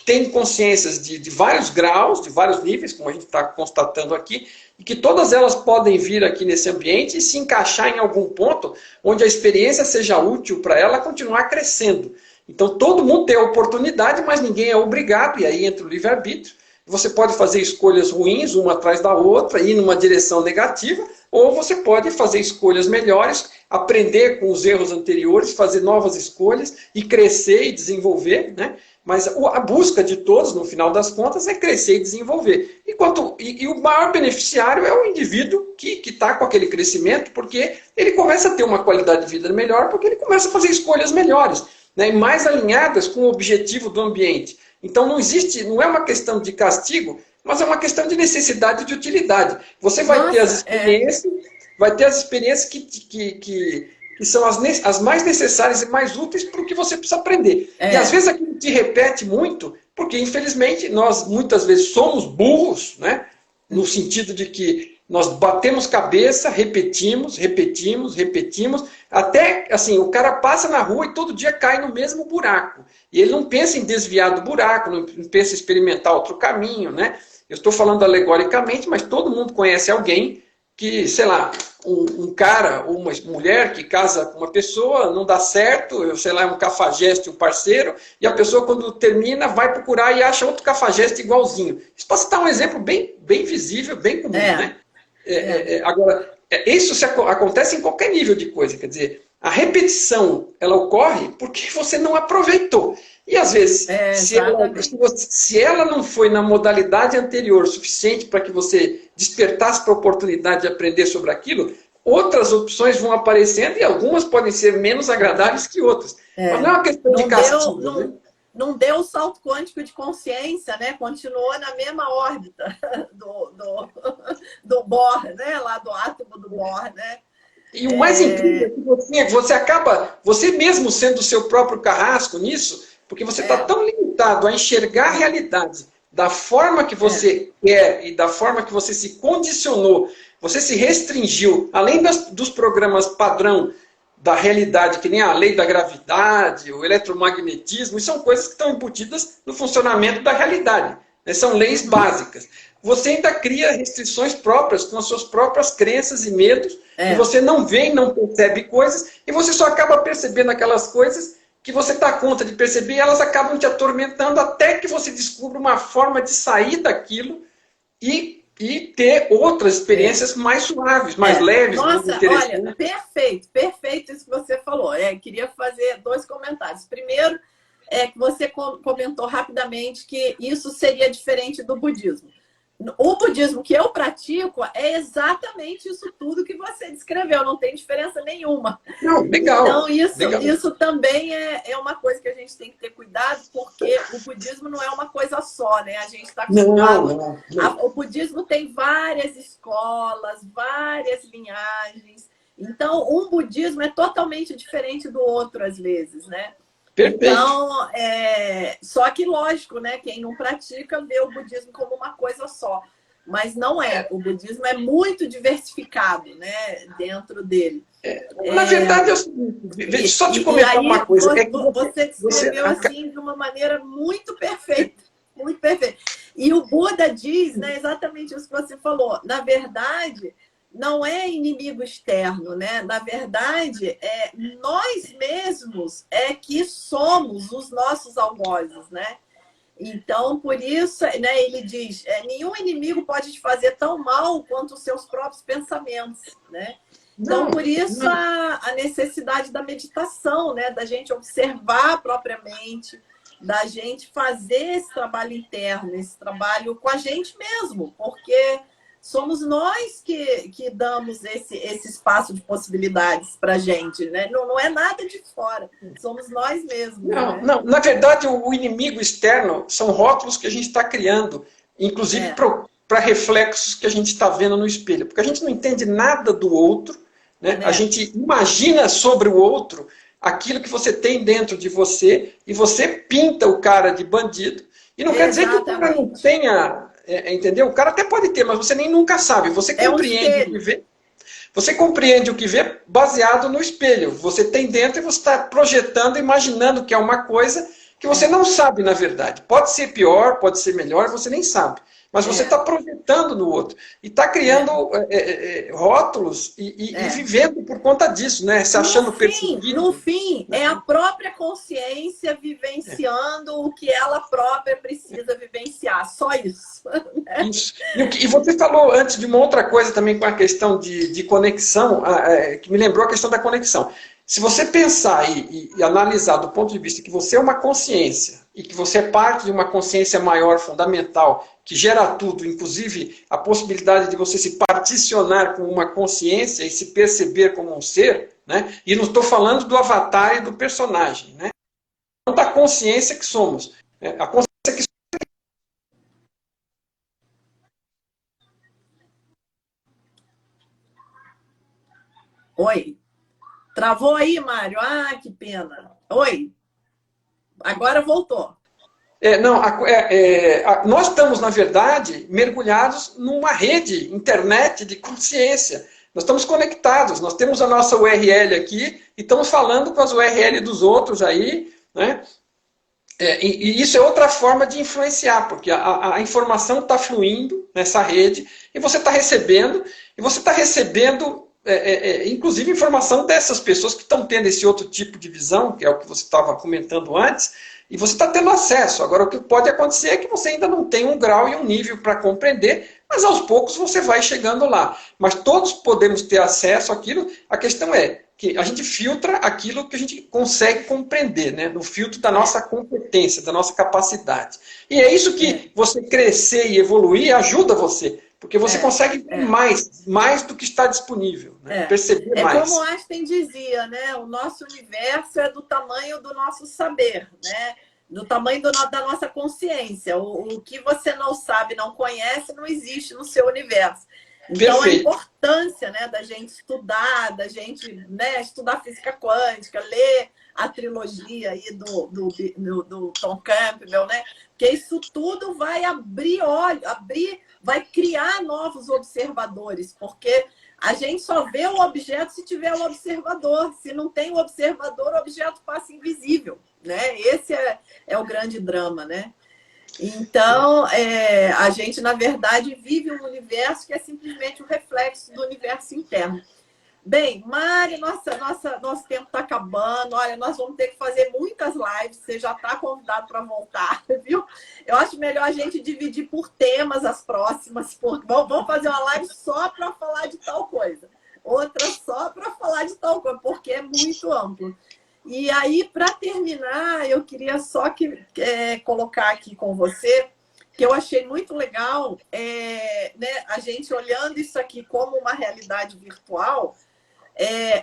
[SPEAKER 2] têm consciências de vários graus, de vários níveis, como a gente está constatando aqui, e que todas elas podem vir aqui nesse ambiente e se encaixar em algum ponto onde a experiência seja útil para ela continuar crescendo. Então, todo mundo tem a oportunidade, mas ninguém é obrigado, e aí entra o livre-arbítrio. Você pode fazer escolhas ruins, uma atrás da outra, ir numa direção negativa, ou você pode fazer escolhas melhores, aprender com os erros anteriores, fazer novas escolhas e crescer e desenvolver, né? Mas a busca de todos, no final das contas, é crescer e desenvolver. E o maior beneficiário é o indivíduo que está com aquele crescimento, porque ele começa a ter uma qualidade de vida melhor, porque ele começa a fazer escolhas melhores, né? E mais alinhadas com o objetivo do ambiente. Então não é uma questão de castigo, mas é uma questão de necessidade e de utilidade. Você vai ter as experiências que são as mais necessárias e mais úteis para o que você precisa aprender. E às vezes aquilo te repete muito, porque infelizmente nós muitas vezes somos burros, né? No sentido de que nós batemos cabeça, repetimos, até assim, o cara passa na rua e todo dia cai no mesmo buraco. E ele não pensa em desviar do buraco, não pensa em experimentar outro caminho, né? Eu estou falando alegoricamente, mas todo mundo conhece alguém que, sei lá, um cara ou uma mulher que casa com uma pessoa, não dá certo, sei lá, é um cafajeste, um parceiro, e a pessoa, quando termina, vai procurar e acha outro cafajeste igualzinho. Isso pode citar um exemplo bem visível, bem comum, né? Agora, isso acontece em qualquer nível de coisa, quer dizer, a repetição, ela ocorre porque você não aproveitou. E às vezes, se ela não foi na modalidade anterior suficiente para que você despertasse para a oportunidade de aprender sobre aquilo, outras opções vão aparecendo e algumas podem ser menos agradáveis que outras. Mas não é uma questão de castigo.
[SPEAKER 1] Não deu o salto quântico de consciência, né? Continuou na mesma órbita do Bohr, né? Lá do átomo do Bohr, né?
[SPEAKER 2] E o mais incrível é que você mesmo sendo o seu próprio carrasco nisso, porque você está tão limitado a enxergar a realidade da forma que você quer e da forma que você se condicionou, você se restringiu, além dos programas padrão da realidade, que nem a lei da gravidade, o eletromagnetismo, são coisas que estão embutidas no funcionamento da realidade, né? São leis básicas. Você ainda cria restrições próprias, com as suas próprias crenças e medos, e você não vê e não percebe coisas, e você só acaba percebendo aquelas coisas que você dá conta de perceber, e elas acabam te atormentando até que você descubra uma forma de sair daquilo e ter outras experiências mais suaves, mais leves,
[SPEAKER 1] Nossa,
[SPEAKER 2] mais interessantes.
[SPEAKER 1] Olha, perfeito isso que você falou. Queria fazer 2 comentários. Primeiro, que você comentou rapidamente que isso seria diferente do budismo. O budismo que eu pratico é exatamente isso tudo que você escreveu, não tem diferença nenhuma.
[SPEAKER 2] Não, legal.
[SPEAKER 1] Então,
[SPEAKER 2] Legal.
[SPEAKER 1] isso também é uma coisa que a gente tem que ter cuidado, porque o budismo não é uma coisa só, né? A gente está acostumado.
[SPEAKER 2] Não.
[SPEAKER 1] O budismo tem várias escolas, várias linhagens. Então, um budismo é totalmente diferente do outro, às vezes, né?
[SPEAKER 2] Perfeito.
[SPEAKER 1] Então, só que, lógico, né? Quem não pratica vê o budismo como uma coisa só. Mas não é. O budismo é muito diversificado, né? Dentro dele.
[SPEAKER 2] Na verdade, só te comentar uma coisa.
[SPEAKER 1] Você descreveu assim de uma maneira muito perfeita. Muito perfeita. E o Buda diz, né, exatamente isso que você falou. Na verdade, não é inimigo externo, né? Na verdade, nós mesmos é que somos os nossos algozes, né? Então, por isso, né, ele diz, nenhum inimigo pode te fazer tão mal quanto os seus próprios pensamentos, né? Então, por isso, a necessidade da meditação, né? Da gente observar propriamente, da gente fazer esse trabalho interno, esse trabalho com a gente mesmo, porque somos nós que damos esse espaço de possibilidades para a gente, né? Não é nada de fora, somos nós mesmos.
[SPEAKER 2] Não, na verdade, o inimigo externo são rótulos que a gente está criando, inclusive para reflexos que a gente está vendo no espelho, porque a gente não entende nada do outro, né? A gente imagina sobre o outro aquilo que você tem dentro de você e você pinta o cara de bandido. E não quer dizer que o cara não tenha, entendeu? O cara até pode ter, mas você nem nunca sabe. Você compreende o que vê. Você compreende o que vê baseado no espelho. Você tem dentro e você está projetando, imaginando que é uma coisa que você não sabe, na verdade. Pode ser pior, pode ser melhor, você nem sabe. Mas você está projetando no outro. E está criando rótulos e vivendo por conta disso, né? Se achando perseguido.
[SPEAKER 1] No fim, é a própria consciência vivenciando o que ela própria precisa vivenciar. Só isso.
[SPEAKER 2] Isso. E você falou antes de uma outra coisa também com a questão de conexão, que me lembrou a questão da conexão. Se você pensar e analisar do ponto de vista que você é uma consciência e que você é parte de uma consciência maior, fundamental, que gera tudo, inclusive a possibilidade de você se particionar com uma consciência e se perceber como um ser, né? E não estou falando do avatar e do personagem, né? Da consciência que somos. A consciência que
[SPEAKER 1] Oi. Travou aí, Mário? Ah, que pena. Oi. Agora voltou.
[SPEAKER 2] Nós estamos, na verdade, mergulhados numa rede, internet de consciência. Nós estamos conectados, nós temos a nossa URL aqui e estamos falando com as URL dos outros aí, né? E isso é outra forma de influenciar, porque a informação está fluindo nessa rede e você está recebendo, inclusive informação dessas pessoas que estão tendo esse outro tipo de visão, que é o que você estava comentando antes, e você está tendo acesso. Agora, o que pode acontecer é que você ainda não tem um grau e um nível para compreender, mas aos poucos você vai chegando lá. Mas todos podemos ter acesso àquilo. A questão é que a gente filtra aquilo que a gente consegue compreender, né? No filtro da nossa competência, da nossa capacidade. E é isso que você crescer e evoluir ajuda você. Porque você consegue ver mais do que está disponível, né? Perceber mais.
[SPEAKER 1] É como Einstein dizia, né? O nosso universo é do tamanho do nosso saber, né? Do tamanho da nossa consciência. O que você não sabe, não conhece, não existe no seu universo. Então, a importância, né, da gente estudar, da gente, né, estudar física quântica, ler a trilogia aí do Tom Campbell, né? Porque isso tudo vai vai criar novos observadores, porque a gente só vê o objeto se tiver o observador. Se não tem o observador, o objeto passa invisível, né? Esse é o grande drama, né? Então, a gente, na verdade, vive um universo que é simplesmente o reflexo do universo interno. Bem, Mari, nosso tempo está acabando. Olha, nós vamos ter que fazer muitas lives. Você já está convidado para voltar, viu? Eu acho melhor a gente dividir por temas as próximas. Vamos fazer uma live só para falar de tal coisa. Outra só para falar de tal coisa, porque é muito amplo. E aí, para terminar, eu queria só colocar aqui com você, que eu achei muito legal, né, a gente olhando isso aqui como uma realidade virtual,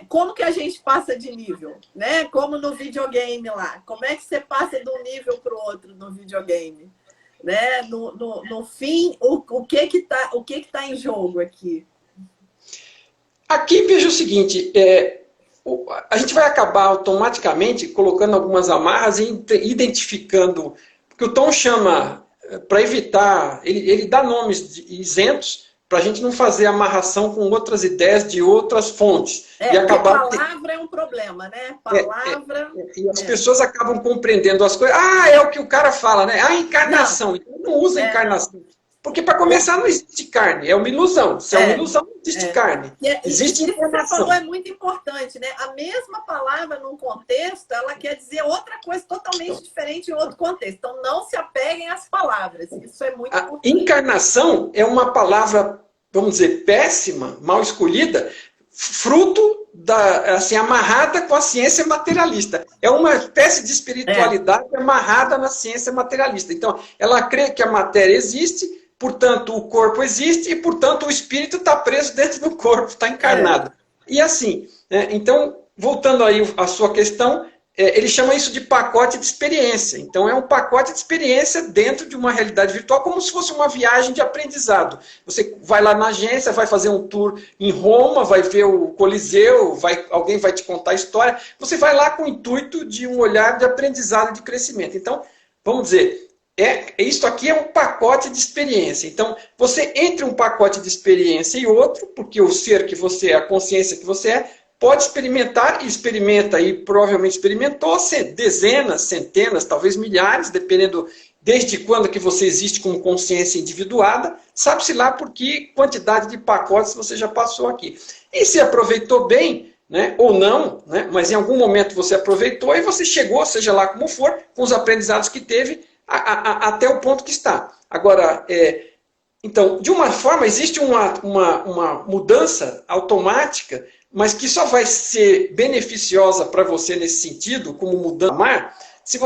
[SPEAKER 1] como que a gente passa de nível, né? Como no videogame lá. Como é que você passa de um nível para o outro no videogame? Né? No fim, o que que tá em jogo aqui?
[SPEAKER 2] Aqui veja o seguinte, a gente vai acabar automaticamente colocando algumas amarras e identificando, porque o Tom chama, para evitar, ele dá nomes isentos, para a gente não fazer amarração com outras ideias de outras fontes. E acabar...
[SPEAKER 1] palavra é um problema, né? Palavra...
[SPEAKER 2] E as pessoas acabam compreendendo as coisas. Ah, é o que o cara fala, né? Ah, encarnação. Então não usa encarnação. Porque, para começar, não existe carne. É uma ilusão. Se é uma ilusão, não existe carne. Existe
[SPEAKER 1] isso que você falou é muito importante, né? A mesma palavra num contexto, ela quer dizer outra coisa totalmente diferente em outro contexto. Então, não se apeguem às palavras. Isso é muito importante.
[SPEAKER 2] Encarnação é uma palavra, vamos dizer, péssima, mal escolhida, fruto assim, amarrada com a ciência materialista. É uma espécie de espiritualidade amarrada na ciência materialista. Então, ela crê que a matéria existe, portanto, o corpo existe e, portanto, o espírito está preso dentro do corpo, está encarnado. E assim, né? Então, voltando aí à sua questão, ele chama isso de pacote de experiência. Então, é um pacote de experiência dentro de uma realidade virtual, como se fosse uma viagem de aprendizado. Você vai lá na agência, vai fazer um tour em Roma, vai ver o Coliseu, alguém vai te contar a história. Você vai lá com o intuito de um olhar de aprendizado e de crescimento. Então, vamos dizer... Isso aqui é um pacote de experiência. Então, você entre um pacote de experiência e outro, porque o ser que você é, a consciência que você é, pode experimentar e experimenta e provavelmente experimentou dezenas, centenas, talvez milhares, dependendo desde quando que você existe como consciência individuada, sabe-se lá por que quantidade de pacotes você já passou aqui. E se aproveitou bem, né, ou não, né, mas em algum momento você aproveitou e você chegou, seja lá como for, com os aprendizados que teve, até o ponto que está. Agora, então, de uma forma, existe uma mudança automática, mas que só vai ser beneficiosa para você nesse sentido, como mudança do mar, se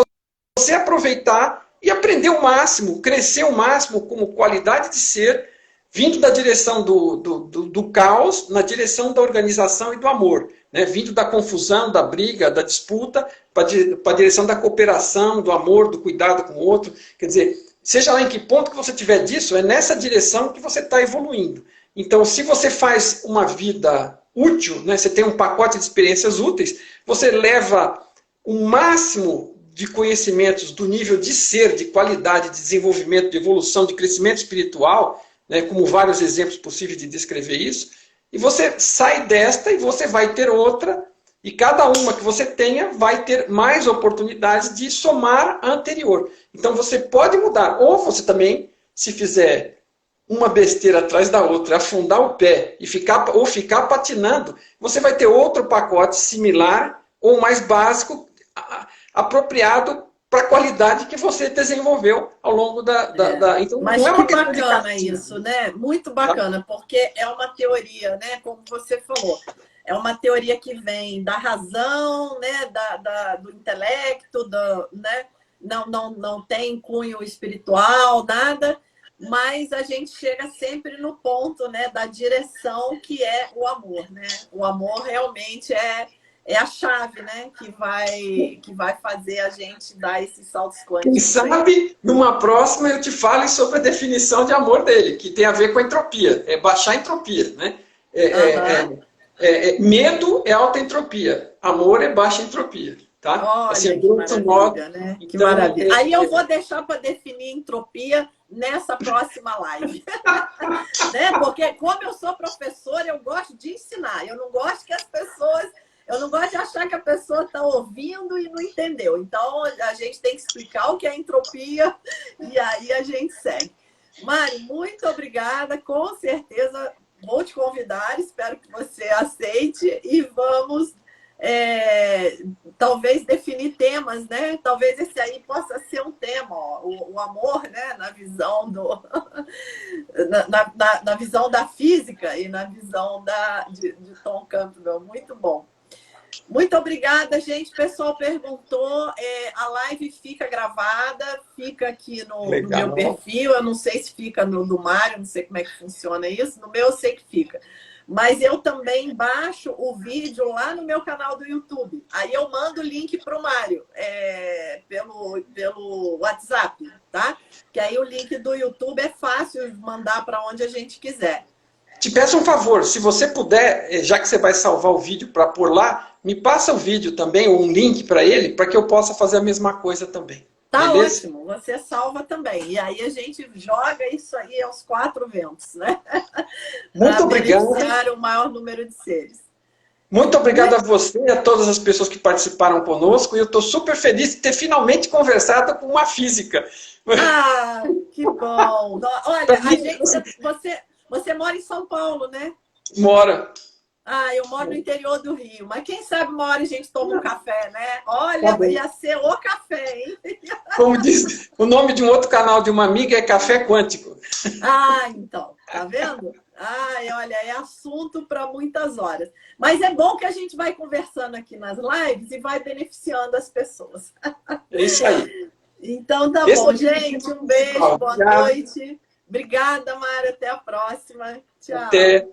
[SPEAKER 2] você aproveitar e aprender o máximo, crescer o máximo como qualidade de ser, vindo da direção do caos, na direção da organização e do amor. Né? Vindo da confusão, da briga, da disputa, para a direção da cooperação, do amor, do cuidado com o outro. Quer dizer, seja lá em que ponto que você tiver disso, é nessa direção que você está evoluindo. Então, se você faz uma vida útil, né? Você tem um pacote de experiências úteis, você leva o máximo de conhecimentos do nível de ser, de qualidade, de desenvolvimento, de evolução, de crescimento espiritual, né? Como vários exemplos possíveis de descrever isso, e você sai desta e você vai ter outra, e cada uma que você tenha vai ter mais oportunidades de somar a anterior. Então você pode mudar, ou você também, se fizer uma besteira atrás da outra, afundar o pé e ficar patinando, você vai ter outro pacote similar ou mais básico, apropriado para a qualidade que você desenvolveu ao longo Então,
[SPEAKER 1] mas
[SPEAKER 2] não é uma
[SPEAKER 1] que bacana isso, né? Muito bacana, porque é uma teoria, né? Como você falou, é uma teoria que vem da razão, né? Do intelecto, né? Não tem cunho espiritual, nada, mas a gente chega sempre no ponto, né? Da direção que é o amor, né? O amor realmente é a chave, né? Que vai fazer a gente dar esses saltos quânticos.
[SPEAKER 2] Quem sabe, numa próxima, eu te fale sobre a definição de amor dele, que tem a ver com a entropia. É baixar a entropia, né? Medo é alta entropia. Amor é baixa entropia. Tá?
[SPEAKER 1] Olha,
[SPEAKER 2] assim,
[SPEAKER 1] que maravilha, né? Então, que maravilha. Aí eu vou deixar para definir entropia nessa próxima live. Né? Porque como eu sou professora, eu gosto de ensinar. Eu não gosto de achar que a pessoa está ouvindo e não entendeu. Então, a gente tem que explicar o que é entropia e aí a gente segue. Mari, muito obrigada. Com certeza vou te convidar. Espero que você aceite e vamos... talvez definir temas, né? Talvez esse aí possa ser um tema, ó, o amor, né? Na visão na visão da física e na visão de Tom Campbell. Muito bom. Muito obrigada, gente. O pessoal perguntou, a live fica gravada, fica aqui no meu perfil. Eu não sei se fica no do Mário, não sei como é que funciona isso. No meu eu sei que fica. Mas eu também baixo o vídeo lá no meu canal do YouTube. Aí eu mando o link para o Mário pelo WhatsApp, tá? Que aí o link do YouTube é fácil de mandar para onde a gente quiser.
[SPEAKER 2] Te peço um favor, se você puder, já que você vai salvar o vídeo para pôr lá, me passa o vídeo também, ou um link para ele, para que eu possa fazer a mesma coisa também.
[SPEAKER 1] Tá
[SPEAKER 2] beleza?
[SPEAKER 1] ótimo, você salva também. E aí a gente joga isso aí aos 4 ventos, né?
[SPEAKER 2] Muito obrigado.
[SPEAKER 1] Para beneficiar o maior número de seres.
[SPEAKER 2] Muito obrigado a você e a todas as pessoas que participaram conosco. E eu estou super feliz de ter finalmente conversado com uma física.
[SPEAKER 1] Ah, que bom! Olha, a gente, você mora em São Paulo, né?
[SPEAKER 2] Mora.
[SPEAKER 1] Ah, eu moro no interior do Rio, mas quem sabe uma hora a gente toma um café, né? Olha, ia ser o café, hein?
[SPEAKER 2] Como diz, o nome de um outro canal de uma amiga é Café Quântico.
[SPEAKER 1] Ah, então, tá vendo? Ai, olha, é assunto para muitas horas. Mas é bom que a gente vai conversando aqui nas lives e vai beneficiando as pessoas.
[SPEAKER 2] É isso aí.
[SPEAKER 1] Então tá bom, gente. Um beijo, boa noite. Obrigada, Mara. Até a próxima. Tchau.
[SPEAKER 2] Até.